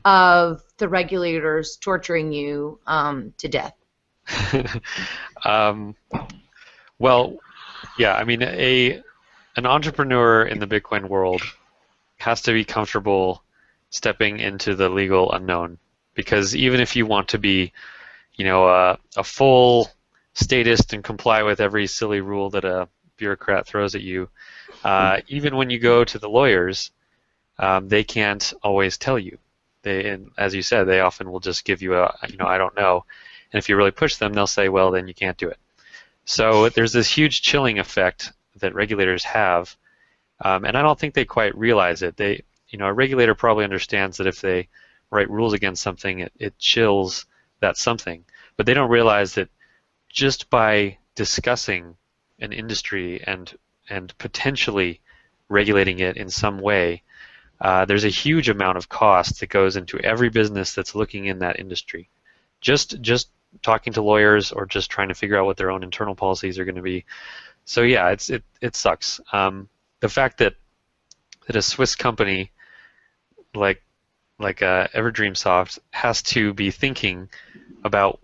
S1: of the regulators torturing you to death?
S3: Well, yeah, I mean, an entrepreneur in the Bitcoin world has to be comfortable stepping into the legal unknown, because even if you want to be, a full statist and comply with every silly rule that a bureaucrat throws at you, even when you go to the lawyers, they can't always tell you. And as you said, they often will just give you I don't know. And if you really push them, they'll say, well, then you can't do it. So there's this huge chilling effect that regulators have, and I don't think they quite realize it. A regulator probably understands that if they write rules against something, it chills that something. But they don't realize that just by discussing an industry and potentially regulating it in some way, there's a huge amount of cost that goes into every business that's looking in that industry. Just talking to lawyers or just trying to figure out what their own internal policies are going to be. So yeah, it sucks. The fact that a Swiss company like Everdreamsoft has to be thinking about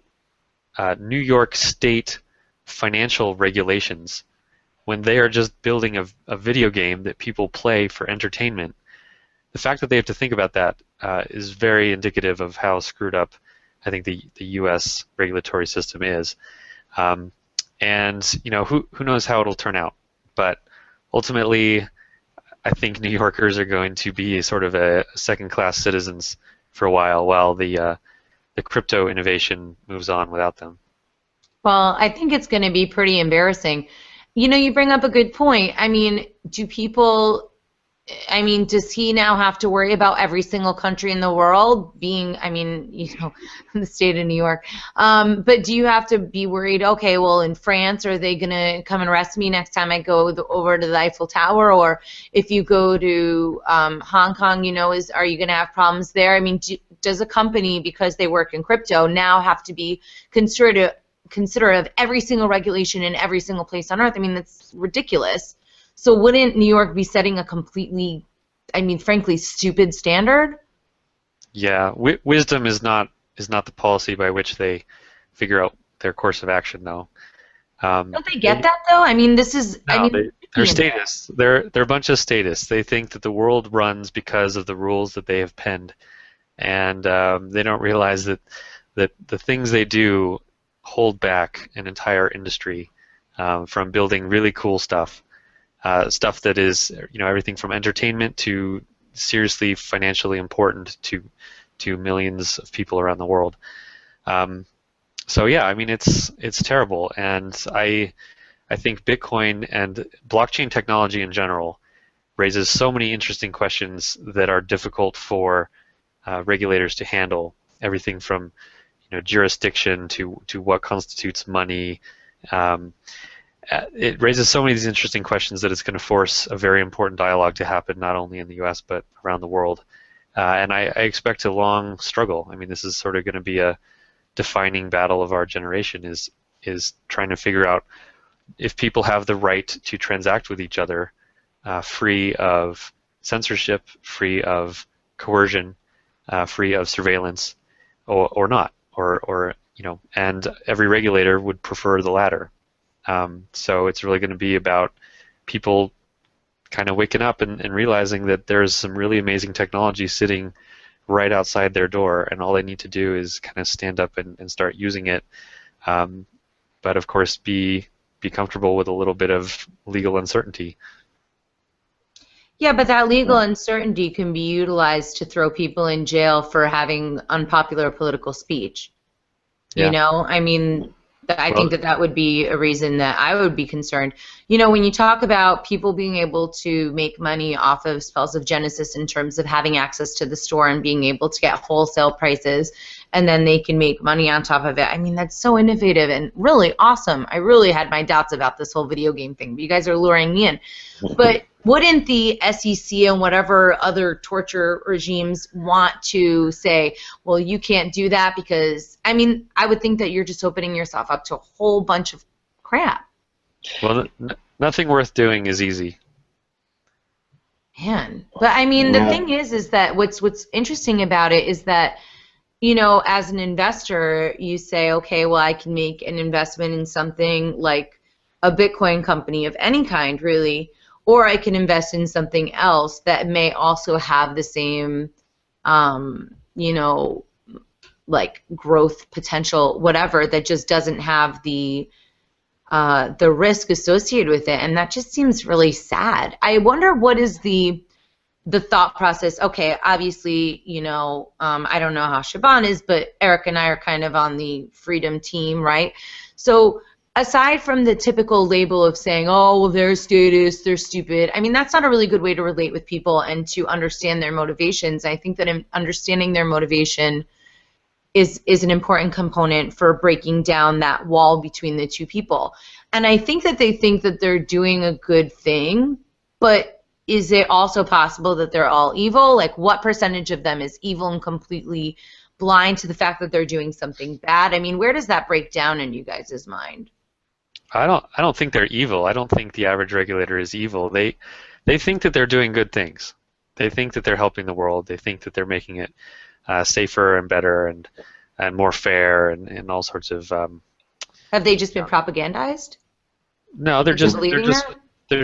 S3: New York State financial regulations when they are just building a video game that people play for entertainment. The fact that they have to think about that is very indicative of how screwed up I think the U.S. regulatory system is. And who knows how it'll turn out. But ultimately, I think New Yorkers are going to be sort of a second-class citizens for a while the crypto innovation moves on without them.
S1: Well, I think it's going to be pretty embarrassing. You know, you bring up a good point. I mean, does he now have to worry about every single country in the world being, the state of New York? But do you have to be worried, okay, well, in France, are they going to come and arrest me next time I go over to the Eiffel Tower? Or if you go to Hong Kong, you know, are you going to have problems there? I mean, does a company, because they work in crypto, now have to be considerate of every single regulation in every single place on earth? I mean, that's ridiculous. So wouldn't New York be setting a completely, frankly, stupid standard?
S3: Yeah, wisdom is not the policy by which they figure out their course of action, though.
S1: Don't they get that though? I mean, this is.
S3: No, they're statists. They're a bunch of statists. They think that the world runs because of the rules that they have penned, and they don't realize that the things they do hold back an entire industry from building really cool stuff. Stuff that is, you know, everything from entertainment to seriously financially important to millions of people around the world. So yeah, I mean, it's terrible, and I think Bitcoin and blockchain technology in general raises so many interesting questions that are difficult for regulators to handle. Everything from, you know, jurisdiction to what constitutes money. It raises so many of these interesting questions that it's going to force a very important dialogue to happen, not only in the U.S. but around the world. And I expect a long struggle. I mean, this is sort of going to be a defining battle of our generation, is trying to figure out if people have the right to transact with each other free of censorship, free of coercion, free of surveillance, or not, or you know, and every regulator would prefer the latter. So it's really going to be about people kind of waking up and realizing that there's some really amazing technology sitting right outside their door, and all they need to do is kind of stand up and start using it. But of course, be comfortable with a little bit of legal uncertainty.
S1: Yeah, but that legal uncertainty can be utilized to throw people in jail for having unpopular political speech.
S3: Yeah.
S1: You know, I mean, I think that would be a reason that I would be concerned. You know, when you talk about people being able to make money off of Spells of Genesis in terms of having access to the store and being able to get wholesale prices, and then they can make money on top of it, I mean, that's so innovative and really awesome. I really had my doubts about this whole video game thing, but you guys are luring me in. But wouldn't the SEC and whatever other torture regimes want to say, well, you can't do that because, I mean, I would think that you're just opening yourself up to a whole bunch of crap.
S3: Well, nothing worth doing is easy.
S1: Man, but I mean, the thing is that what's interesting about it is that, you know, as an investor, you say, okay, well, I can make an investment in something like a Bitcoin company of any kind, really, or I can invest in something else that may also have the same, you know, like growth potential, whatever, that just doesn't have the risk associated with it, and that just seems really sad. I wonder what is the thought process. Okay, obviously, you know, I don't know how Shaban is, but Erik and I are kind of on the freedom team, right? So aside from the typical label of saying, oh, well, they're statists, they're stupid, I mean, that's not a really good way to relate with people and to understand their motivations. I think that understanding their motivation is an important component for breaking down that wall between the two people. And I think that they think that they're doing a good thing, but is it also possible that they're all evil? Like, what percentage of them is evil and completely blind to the fact that they're doing something bad? I mean, where does that break down in you guys' mind?
S3: I don't think they're evil. I don't think the average regulator is evil. They think that they're doing good things. They think that they're helping the world. They think that they're making it safer and better and more fair and all sorts of.
S1: Have they just been propagandized?
S3: No, they're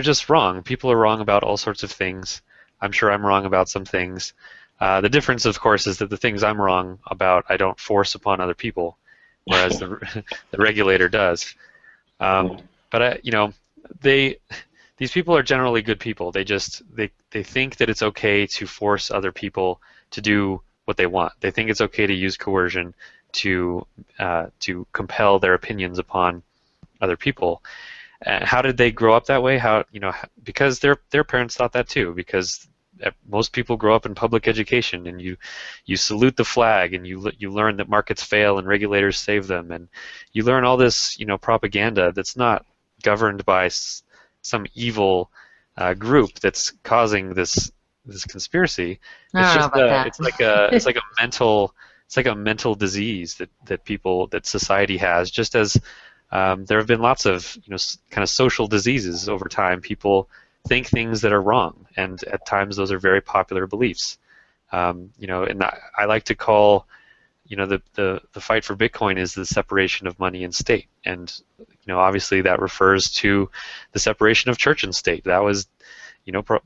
S3: just wrong. People are wrong about all sorts of things. I'm sure I'm wrong about some things. The difference, of course, is that the things I'm wrong about I don't force upon other people, whereas the regulator does. But you know, the these people are generally good people. They think that it's okay to force other people to do what they want. They think it's okay to use coercion to compel their opinions upon other people. How did they grow up that way? Because their parents thought that too. Because most people grow up in public education, and you salute the flag, and you learn that markets fail and regulators save them, and you learn all this propaganda that's not governed by some evil group that's causing this conspiracy. It's like a mental disease that society has. Just as there have been lots of kind of social diseases over time. People think things that are wrong, and at times those are very popular beliefs. And I like to call the fight for Bitcoin is the separation of money and state, and obviously that refers to the separation of church and state. That was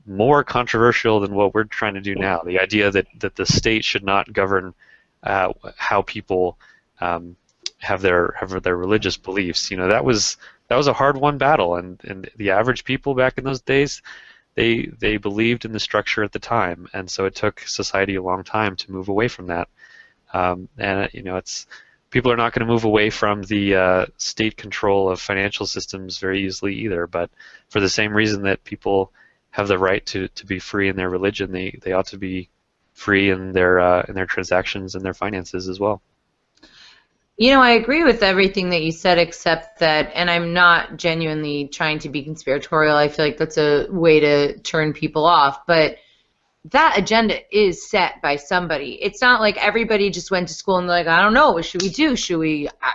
S3: more controversial than what we're trying to do now. The idea that the state should not govern how people have their religious beliefs. That was a hard-won battle, and the average people back in those days, they believed in the structure at the time, and so it took society a long time to move away from that. People are not going to move away from the state control of financial systems very easily either. But for the same reason that people have the right to be free in their religion, they ought to be free in their transactions and their finances as well.
S1: I agree with everything that you said, except that, and I'm not genuinely trying to be conspiratorial, I feel like that's a way to turn people off, but that agenda is set by somebody. It's not like everybody just went to school and they're like, I don't know, what should we do?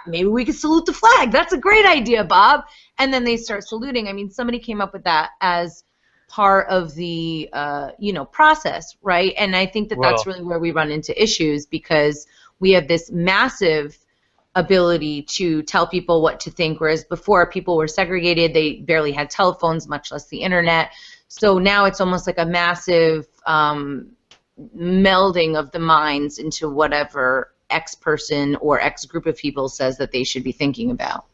S1: Maybe we could salute the flag. That's a great idea, Bob. And then they start saluting. I mean, somebody came up with that as part of the, process, right? And I think that's really where we run into issues, because we have this massive ability to tell people what to think, whereas before people were segregated, they barely had telephones, much less the internet. So now it's almost like a massive melding of the minds into whatever X person or X group of people says that they should be thinking about.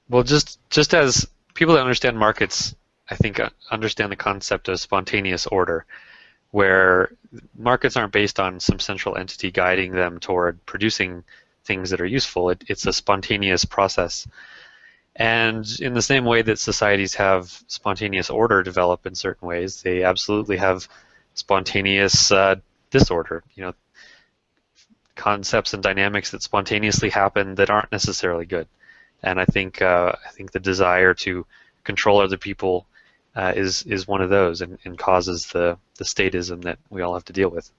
S3: Well, just as people that understand markets, I think, understand the concept of spontaneous order, where markets aren't based on some central entity guiding them toward producing things that are useful. It's a spontaneous process. And in the same way that societies have spontaneous order develop in certain ways, they absolutely have spontaneous disorder. Concepts and dynamics that spontaneously happen that aren't necessarily good. And I think the desire to control other people is one of those, and causes the statism that we all have to deal with.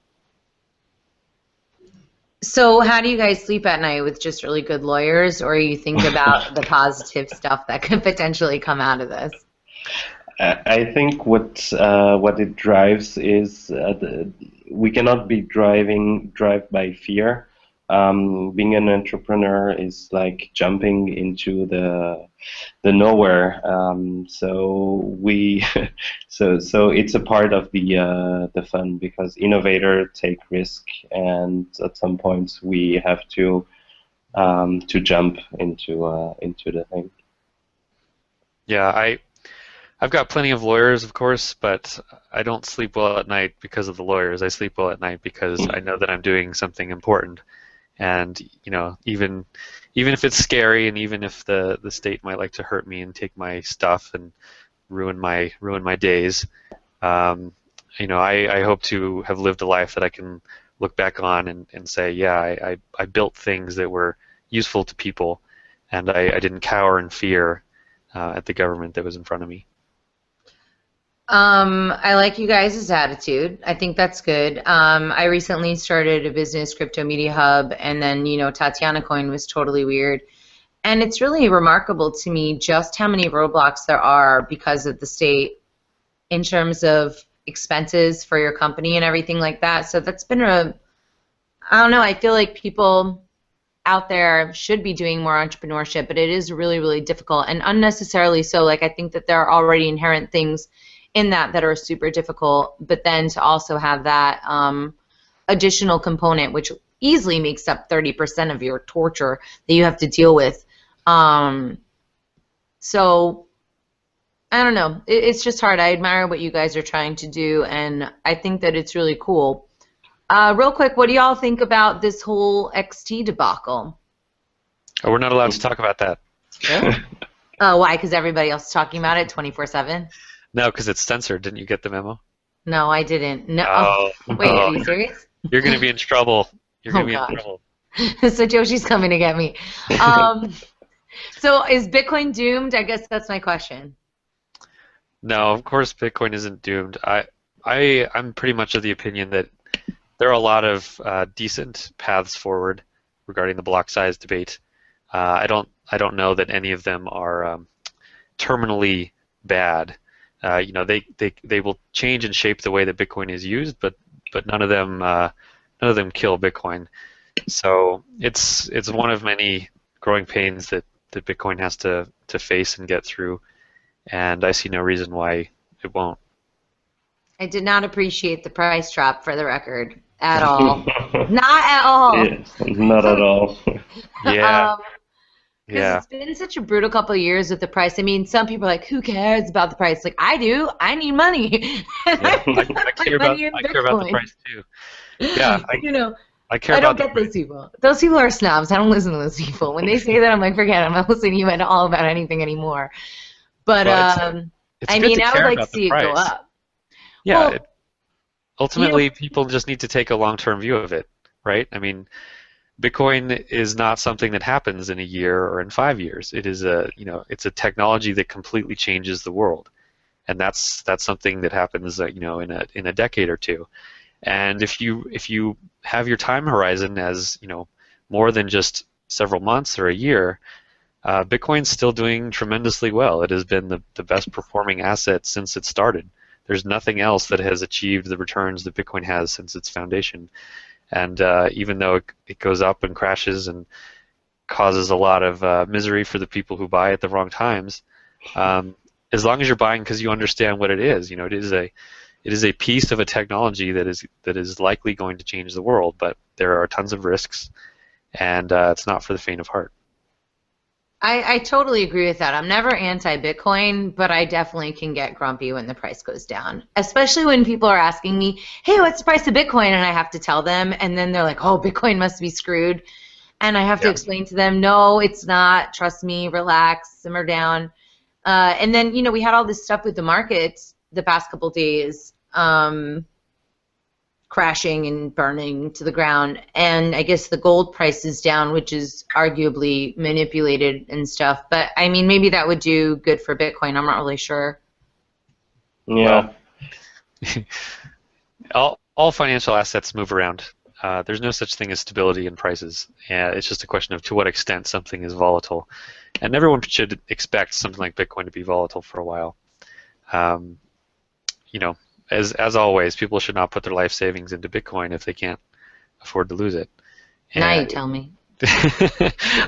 S1: So how do you guys sleep at night, with just really good lawyers, or you think about the positive stuff that could potentially come out of this?
S2: I think what it drives is we cannot be driven by fear. Being an entrepreneur is like jumping into the nowhere. So it's a part of the fun, because innovators take risk, and at some points we have to jump into the thing.
S3: Yeah, I've got plenty of lawyers, of course, but I don't sleep well at night because of the lawyers. I sleep well at night because I know that I'm doing something important. And even if it's scary, and even if the state might like to hurt me and take my stuff and ruin my days, I hope to have lived a life that I can look back on and say, yeah, I built things that were useful to people, and I didn't cower in fear at the government that was in front of me.
S1: I like you guys' attitude. I think that's good. I recently started a business, Crypto Media Hub, and then, Tatiana Coin was totally weird. And it's really remarkable to me just how many roadblocks there are because of the state in terms of expenses for your company and everything like that. So that's been I don't know, I feel like people out there should be doing more entrepreneurship, but it is really, really difficult, and unnecessarily so. Like, I think that there are already inherent things in that are super difficult, but then to also have that additional component, which easily makes up 30% of your torture that you have to deal with. So I don't know. It's just hard. I admire what you guys are trying to do, and I think that it's really cool. Real quick, what do y'all think about this whole XT debacle?
S3: Oh, we're not allowed to talk about that.
S1: Really? Oh, why? Because everybody else is talking about it 24/7?
S3: No, because it's censored. Didn't you get the memo?
S1: No, I didn't. No.
S3: Oh,
S1: Wait, are you serious?
S3: You're going to be in trouble. You're going to be
S1: God.
S3: in trouble.
S1: So Joshi's coming to get me. So is Bitcoin doomed? I guess that's my question.
S3: No, of course Bitcoin isn't doomed. I'm pretty much of the opinion that there are a lot of decent paths forward regarding the block size debate. I don't know that any of them are terminally bad. You know, they will change and shape the way that Bitcoin is used, but none of them kill Bitcoin. So it's one of many growing pains that Bitcoin has to face and get through, and I see no reason why it won't.
S1: I did not appreciate the price drop, for the record, at all. Not at all.
S2: Yeah, not at all.
S3: Yeah.
S1: Because it's been such a brutal couple of years with the price. I mean, some people are like, who cares about the price? Like, I do. I need money.
S3: Yeah, I care about the price too. Yeah, I care
S1: I
S3: about
S1: don't get those people. Those people are snobs. I don't listen to those people. When they say that, I'm like, forget it. I'm not listening to you at all about anything anymore. But,
S3: it's
S1: I
S3: good
S1: mean,
S3: to
S1: I
S3: care
S1: would like to
S3: about the
S1: see it go
S3: price.
S1: up.
S3: Yeah,
S1: Well,
S3: ultimately, people just need to take a long-term view of it, right? I mean, Bitcoin is not something that happens in a year or in 5 years. It is it's a technology that completely changes the world, and that's something that happens, in a decade or two. And if you have your time horizon as more than just several months or a year, Bitcoin's still doing tremendously well. It has been the best performing asset since it started. There's nothing else that has achieved the returns that Bitcoin has since its foundation. And even though it goes up and crashes and causes a lot of misery for the people who buy at the wrong times, as long as you're buying because you understand what it is, it is a piece of a technology that is likely going to change the world. But there are tons of risks, and it's not for the faint of heart.
S1: I totally agree with that. I'm never anti-Bitcoin, but I definitely can get grumpy when the price goes down, especially when people are asking me, hey, what's the price of Bitcoin? And I have to tell them, and then they're like, oh, Bitcoin must be screwed. And I have to explain to them, no, it's not. Trust me, relax, simmer down. And then, we had all this stuff with the markets the past couple days, crashing and burning to the ground, and I guess the gold price is down, which is arguably manipulated and stuff, but I mean, maybe that would do good for Bitcoin. I'm not really sure.
S2: Yeah.
S3: Well, all financial assets move around. There's no such thing as stability in prices. It's just a question of to what extent something is volatile, and everyone should expect something like Bitcoin to be volatile for a while. As always, people should not put their life savings into Bitcoin if they can't afford to lose it. And
S1: now you tell me.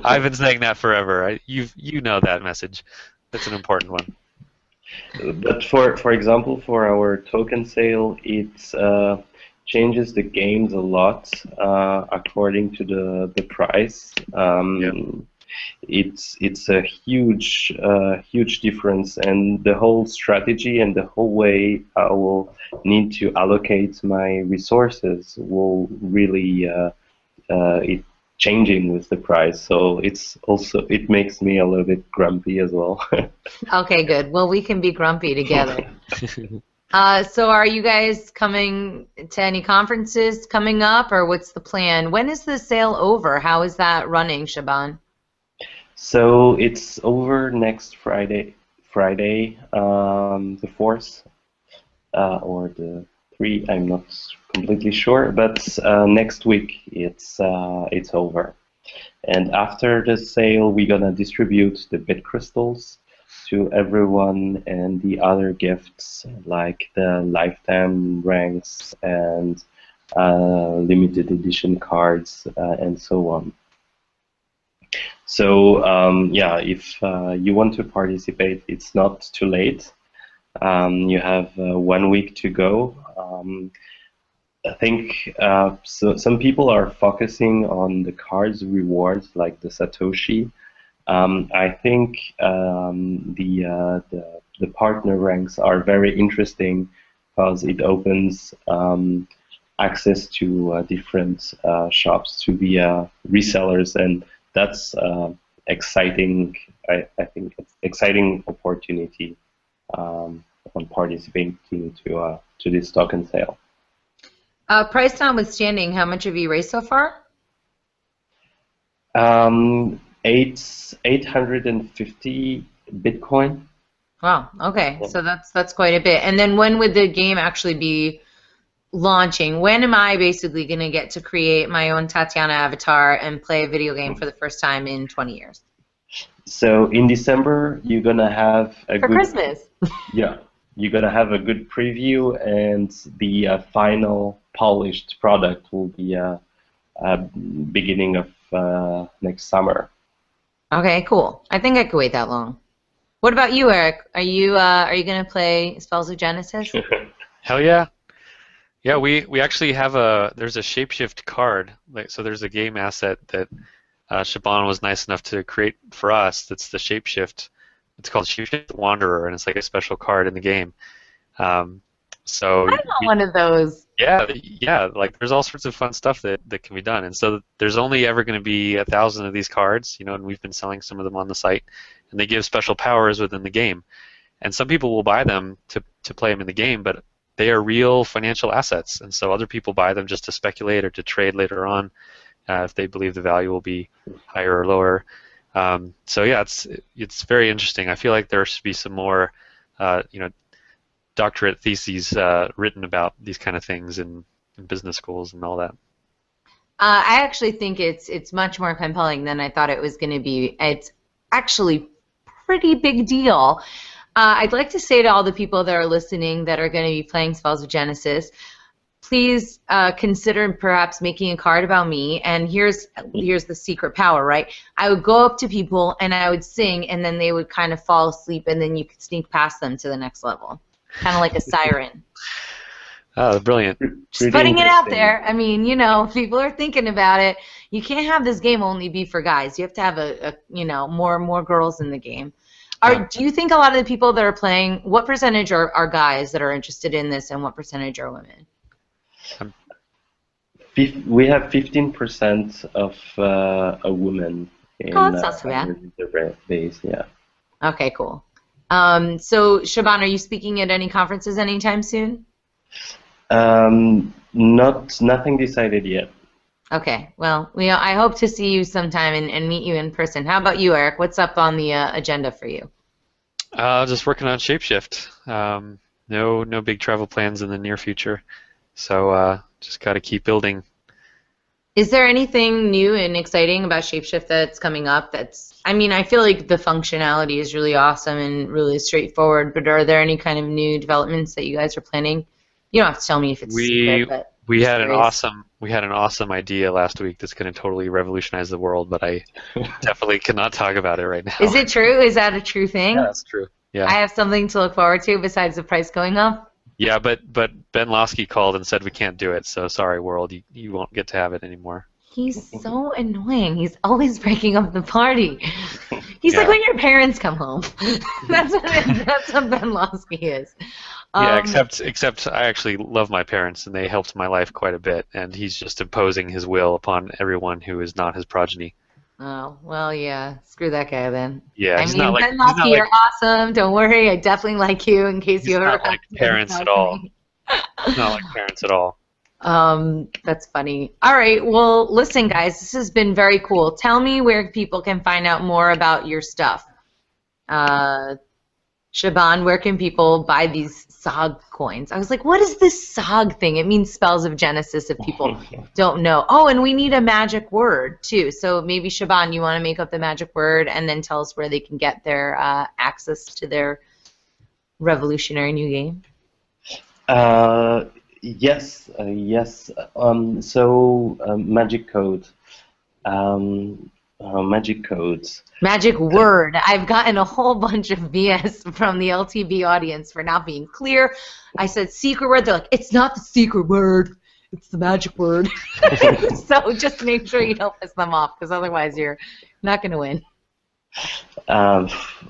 S3: I've been saying that forever. You know that message. That's an important one.
S2: But for example, for our token sale, it changes the games a lot according to the price. It's a huge difference, and the whole strategy and the whole way I will need to allocate my resources will really it changing with the price. So it makes me a little bit grumpy as well.
S1: Okay, good. Well, we can be grumpy together. So are you guys coming to any conferences coming up, or what's the plan? When is the sale over? How is that running, Shaban?
S2: So it's over next Friday, the 4th, or the 3th. I'm not completely sure, but next week it's over. And after the sale, we're gonna distribute the bit crystals to everyone, and the other gifts like the lifetime ranks and limited edition cards and so on. So if you want to participate, it's not too late. You have 1 week to go. I think some people are focusing on the cards rewards, like the Satoshi. I think the the partner ranks are very interesting because it opens access to different shops to be resellers, and that's exciting. I think it's exciting opportunity on participating to this token sale.
S1: Price notwithstanding, how much have you raised so far?
S2: 850 Bitcoin.
S1: Wow. Okay,
S2: Yeah.
S1: so that's quite a bit. And then when would the game actually be launching? When am I basically going to get to create my own Tatiana avatar and play a video game for the first time in 20 years?
S2: So in December, you're gonna have a
S1: For
S2: good
S1: Christmas.
S2: yeah, you're gonna have a good preview, and the final polished product will be beginning of next summer.
S1: Okay, cool. I think I could wait that long. What about you, Erik? Are you going to play Spells of Genesis?
S3: Hell yeah. Yeah, we actually have there's a shapeshift card. So there's a game asset that Shaban was nice enough to create for us. That's the shapeshift. It's called Shapeshift Wanderer, and it's like a special card in the game. So
S1: I want one of those.
S3: yeah, like there's all sorts of fun stuff that can be done. And so there's only ever going to be 1,000 of these cards, and we've been selling some of them on the site, and they give special powers within the game. And some people will buy them to play them in the game, but they are real financial assets, and so other people buy them just to speculate or to trade later on if they believe the value will be higher or lower. So yeah, it's very interesting. I feel like there should be some more, doctorate theses written about these kind of things in business schools and all that.
S1: I actually think it's much more compelling than I thought it was going to be. It's actually pretty big deal. I'd like to say to all the people that are listening that are going to be playing Spells of Genesis, please consider perhaps making a card about me. And here's the secret power, right? I would go up to people and I would sing, and then they would kind of fall asleep, and then you could sneak past them to the next level, kind of like a siren.
S3: Oh, brilliant.
S1: Just putting it out there. I mean, people are thinking about it. You can't have this game only be for guys. You have to have more girls in the game. Do you think a lot of the people that are playing, what percentage are guys that are interested in this, and what percentage are women?
S2: We have 15% of a woman in
S1: that's not so bad.
S2: the base. Yeah.
S1: Okay, cool. So, Shaban, are you speaking at any conferences anytime soon?
S2: Nothing decided yet.
S1: Okay, well, I hope to see you sometime and meet you in person. How about you, Erik? What's up on the agenda for you?
S3: Just working on Shapeshift. No big travel plans in the near future, so just got to keep building.
S1: Is there anything new and exciting about Shapeshift that's coming up? I feel like the functionality is really awesome and really straightforward, but are there any kind of new developments that you guys are planning? You don't have to tell me if it's secret, but
S3: we had an awesome idea last week that's going to totally revolutionize the world, but I definitely cannot talk about it right now.
S1: Is it true? Is that a true thing?
S3: Yeah, that's true. Yeah.
S1: I have something to look forward to besides the price going up?
S3: Yeah, but Ben Losky called and said we can't do it, so sorry, world, you won't get to have it anymore.
S1: He's so annoying. He's always breaking up the party. He's like when your parents come home. That's what Ben Losky is.
S3: Yeah, except I actually love my parents, and they helped my life quite a bit, and he's just imposing his will upon everyone who is not his progeny.
S1: Oh, well, yeah. Screw that guy then.
S3: Yeah,
S1: Ben Losky, you're awesome. Don't worry. I definitely like you in case you ever...
S3: He's not like parents at all. He's not like parents at all.
S1: That's funny. All right, well, listen, guys, this has been very cool. Tell me where people can find out more about your stuff. Shaban, where can people buy these SOG coins? I was like, what is this SOG thing? It means Spells of Genesis if people don't know. Oh, and we need a magic word, too. So maybe, Shaban, you want to make up the magic word and then tell us where they can get their access to their revolutionary new game?
S2: Yes. So magic code. Magic codes.
S1: Magic word. I've gotten a whole bunch of BS from the LTB audience for not being clear. I said secret word. They're like, it's not the secret word. It's the magic word. So just make sure you don't piss them off, because otherwise you're not going to win.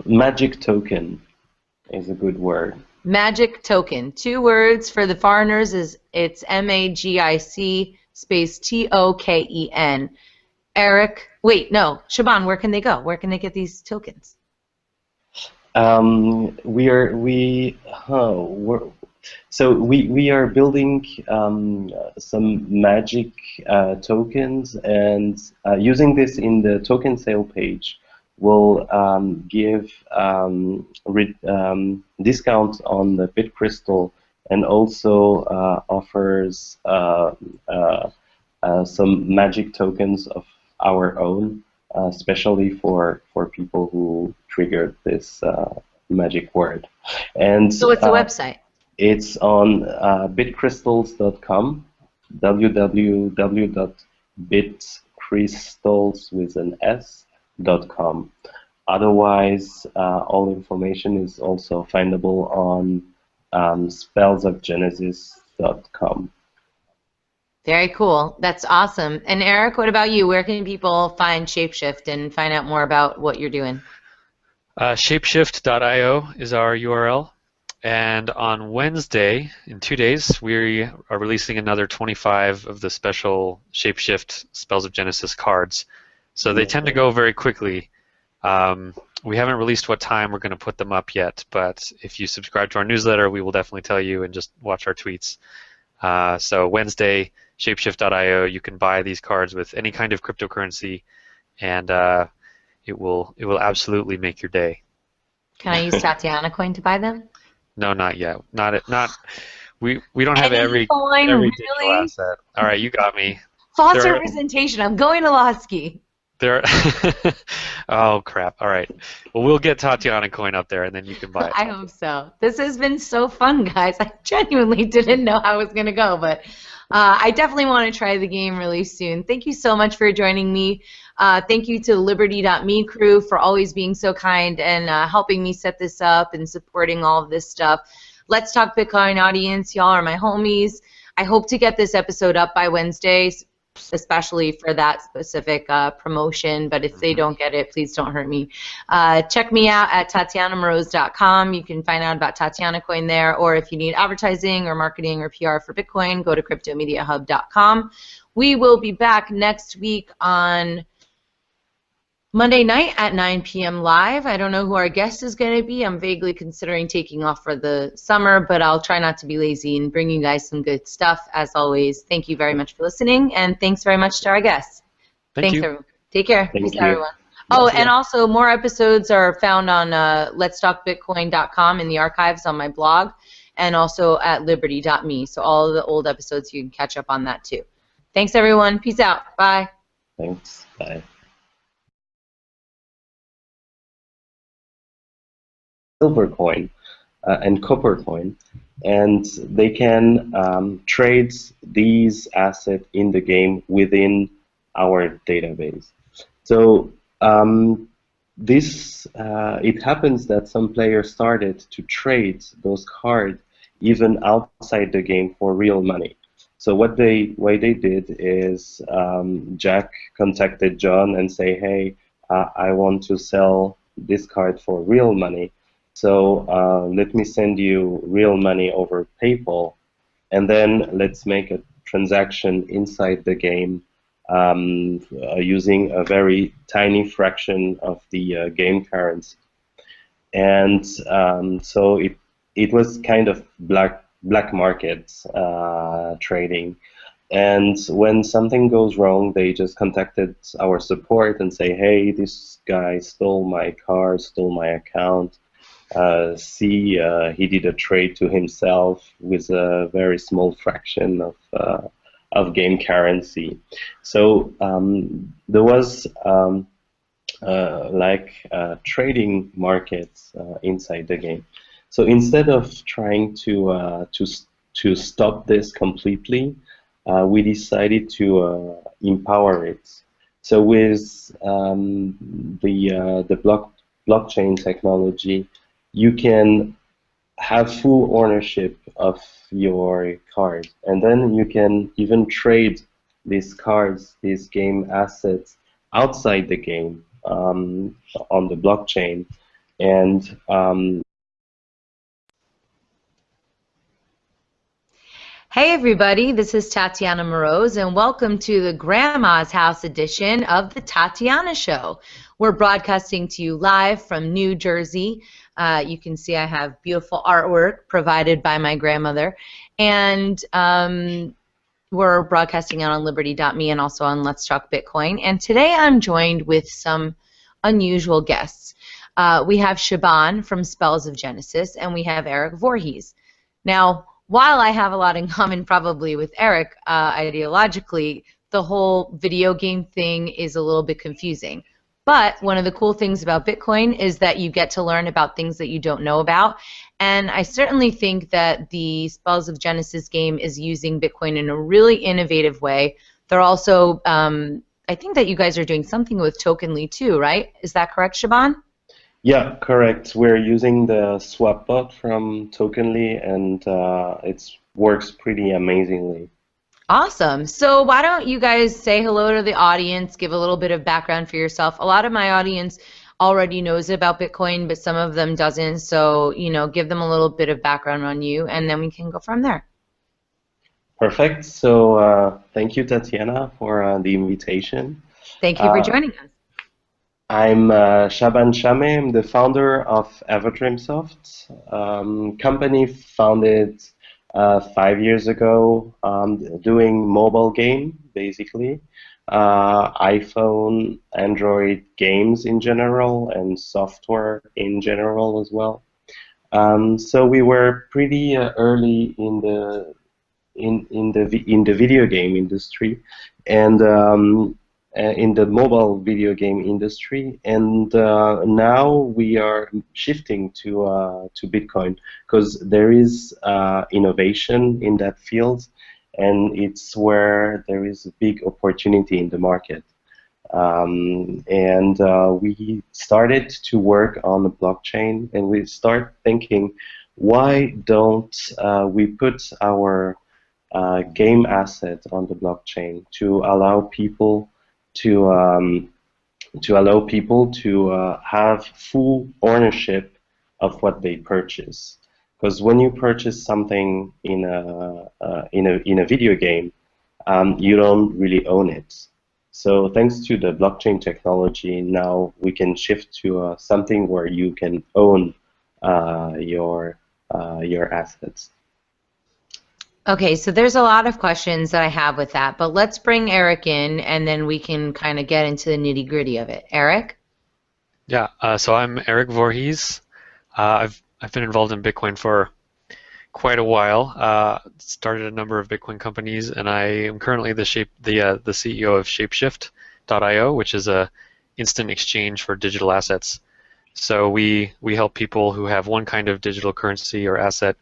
S2: Magic token. is a good word.
S1: Magic token. 2 words for the foreigners is it's MAGIC space TOKEN. Erik, wait, no, Shaban, where can they go? Where can they get these tokens?
S2: We are building some magic tokens, and using this in the token sale page will give discount on the bit crystal, and also offers some magic tokens of our own, especially for people who triggered this magic word. And
S1: So what's the website?
S2: It's on bitcrystals.com, www.bitcrystals.com. Otherwise, all information is also findable on spellsofgenesis.com.
S1: Very cool. That's awesome. And Erik, what about you? Where can people find Shapeshift and find out more about what you're doing?
S3: Shapeshift.io is our URL. And on Wednesday, in 2 days, we are releasing another 25 of the special Shapeshift Spells of Genesis cards. So they tend to go very quickly. We haven't released what time we're going to put them up yet, but if you subscribe to our newsletter, we will definitely tell you, and just watch our tweets. So Wednesday, Shapeshift.io, you can buy these cards with any kind of cryptocurrency, and it will absolutely make your day.
S1: Can I use Tatiana coin to buy them?
S3: No, not yet. We don't have every
S1: coin,
S3: digital
S1: really?
S3: asset. All right, you got me.
S1: False representation. I'm going to Losky.
S3: There. Oh crap! All right. Well, we'll get Tatiana coin up there, and then you can buy it.
S1: I hope so. This has been so fun, guys. I genuinely didn't know how it was going to go, but I definitely want to try the game really soon. Thank you so much for joining me. Thank you to Liberty.me crew for always being so kind and helping me set this up and supporting all of this stuff. Let's Talk Bitcoin audience, y'all are my homies. I hope to get this episode up by Wednesday, especially for that specific promotion, but if they don't get it, please don't hurt me. Check me out at TatianaMoroz.com. You can find out about Tatiana Coin there, or if you need advertising or marketing or PR for Bitcoin, go to CryptoMediaHub.com. We will be back next week on Monday night at 9 p.m. live. I don't know who our guest is going to be. I'm vaguely considering taking off for the summer, but I'll try not to be lazy and bring you guys some good stuff. As always, thank you very much for listening, and thanks very much to our guests.
S3: Thanks,
S1: everyone. Take care.
S2: Thank
S1: Peace
S2: you.
S1: out, everyone. Oh, and also more episodes are found on letstalkbitcoin.com in the archives on my blog, and also at liberty.me. So all of the old episodes, you can catch up on that too. Thanks, everyone. Peace out. Bye.
S2: Thanks. Bye. Silver coin and copper coin, and they can trade these assets in the game within our database. So it happens that some players started to trade those cards even outside the game for real money. So what they did is Jack contacted John and say, hey, I want to sell this card for real money. So let me send you real money over PayPal, and then let's make a transaction inside the game using a very tiny fraction of the game currency. And so it was kind of black market trading. And when something goes wrong, they just contacted our support and say, hey, this guy stole my card, stole my account. He did a trade to himself with a very small fraction of game currency. So there was trading markets inside the game. So instead of trying to stop this completely, we decided to empower it. So with the blockchain technology, you can have full ownership of your card, and then you can even trade these cards, these game assets, outside the game on the blockchain, and
S1: Hey everybody, this is Tatiana Moroz and welcome to the Grandma's House edition of the Tatiana Show. We're broadcasting to you live from New Jersey. You can see I have beautiful artwork provided by my grandmother, and we're broadcasting out on Liberty.me and also on Let's Talk Bitcoin. And today I'm joined with some unusual guests. We have Shaban from Spells of Genesis, and we have Erik Voorhees. Now, while I have a lot in common probably with Erik, ideologically, the whole video game thing is a little bit confusing. But one of the cool things about Bitcoin is that you get to learn about things that you don't know about. And I certainly think that the Spells of Genesis game is using Bitcoin in a really innovative way. They're also, I think that you guys are doing something with Tokenly too, right? Is that correct, Shaban?
S2: Yeah, correct. We're using the Swapbot from Tokenly, and it works pretty amazingly.
S1: Awesome. So why don't you guys say hello to the audience, give a little bit of background for yourself. A lot of my audience already knows about Bitcoin, but some of them doesn't. So, give them a little bit of background on you, and then we can go from there.
S2: Perfect. So thank you, Tatiana, for the invitation.
S1: Thank you for joining us.
S2: I'm Shaban Shaame. I'm the founder of Everdreamsoft, company founded 5 years ago, doing mobile game, basically, iPhone, Android games in general, and software in general as well. So we were pretty early in the video game industry, and in the mobile video game industry, and now we are shifting to Bitcoin because there is innovation in that field, and it's where there is a big opportunity in the market. We started to work on the blockchain, and we start thinking, why don't we put our game asset on the blockchain to allow people to have full ownership of what they purchase. Because when you purchase something in a video game, you don't really own it. So thanks to the blockchain technology, now we can shift to something where you can own your assets.
S1: Okay, so there's a lot of questions that I have with that, but let's bring Erik in, and then we can kind of get into the nitty-gritty of it. Erik?
S3: Yeah, so I'm Erik Voorhees. I've been involved in Bitcoin for quite a while. Started a number of Bitcoin companies, and I am currently the CEO of Shapeshift.io, which is a instant exchange for digital assets. So we help people who have one kind of digital currency or asset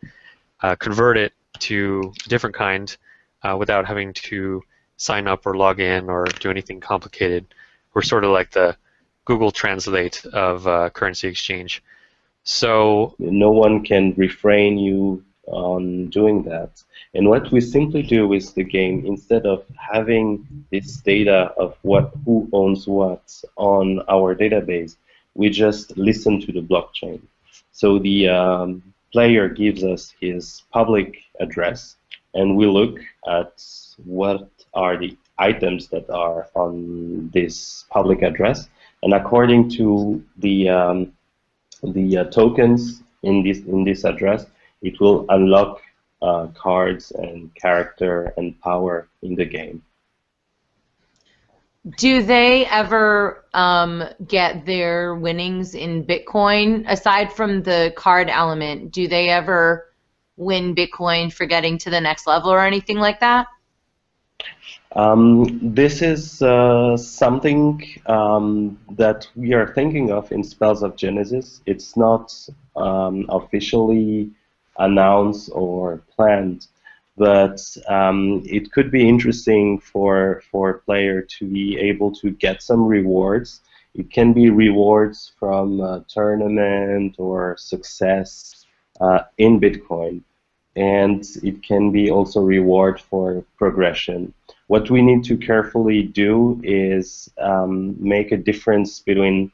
S3: convert it to a different kind without having to sign up or log in or do anything complicated. We're sort of like the Google Translate of currency exchange. So
S2: no one can refrain you on doing that. And what we simply do is the game, instead of having this data of who owns what on our database, we just listen to the blockchain. So the player gives us his public address, and we look at what are the items that are on this public address, and according to the tokens in this address, it will unlock cards and character and power in the game.
S1: Do they ever get their winnings in Bitcoin? Aside from the card element, do they ever win Bitcoin for getting to the next level or anything like that?
S2: This is something that we are thinking of in Spells of Genesis. It's not officially announced or planned, but it could be interesting for a player to be able to get some rewards. It can be rewards from a tournament or success in Bitcoin, and it can be also reward for progression. What we need to carefully do is make a difference between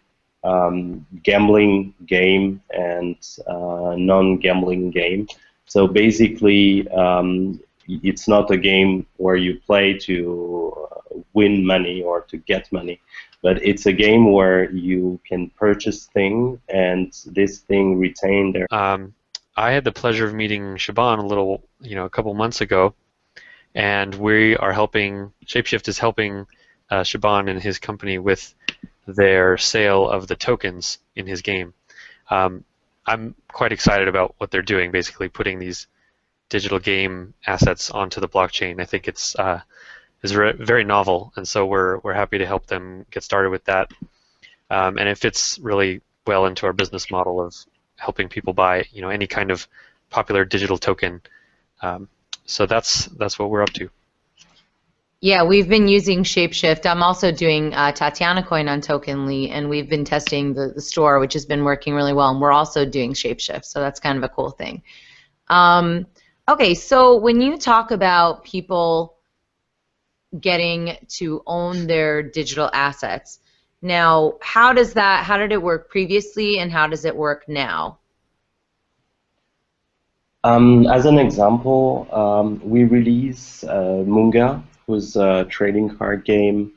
S2: gambling game and non-gambling game. So basically, it's not a game where you play to win money or to get money, but it's a game where you can purchase thing and this thing retain their.
S3: I had the pleasure of meeting Shaban a couple months ago, and we are helping. Shapeshift is helping Shaban and his company with their sale of the tokens in his game. I'm quite excited about what they're doing, basically putting these digital game assets onto the blockchain. I think it's very novel, and so we're happy to help them get started with that. And it fits really well into our business model of helping people buy any kind of popular digital token. So that's what we're up to.
S1: Yeah, we've been using Shapeshift. I'm also doing Tatiana Coin on Tokenly, and we've been testing the store, which has been working really well, and we're also doing Shapeshift, so that's kind of a cool thing. Okay, so when you talk about people getting to own their digital assets, now how did it work previously, and how does it work now?
S2: As an example, we release Munga, who's a trading card game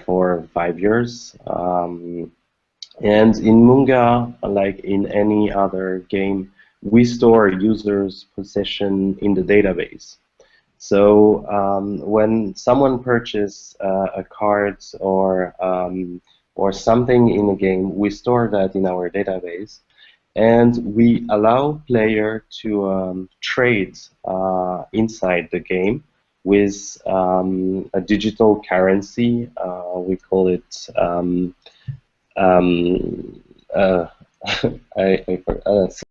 S2: for 5 years. And in Munga, like in any other game, we store users' possession in the database. So when someone purchases a card or something in a game, we store that in our database. And we allow player to trade inside the game with a digital currency. We call it I forgot.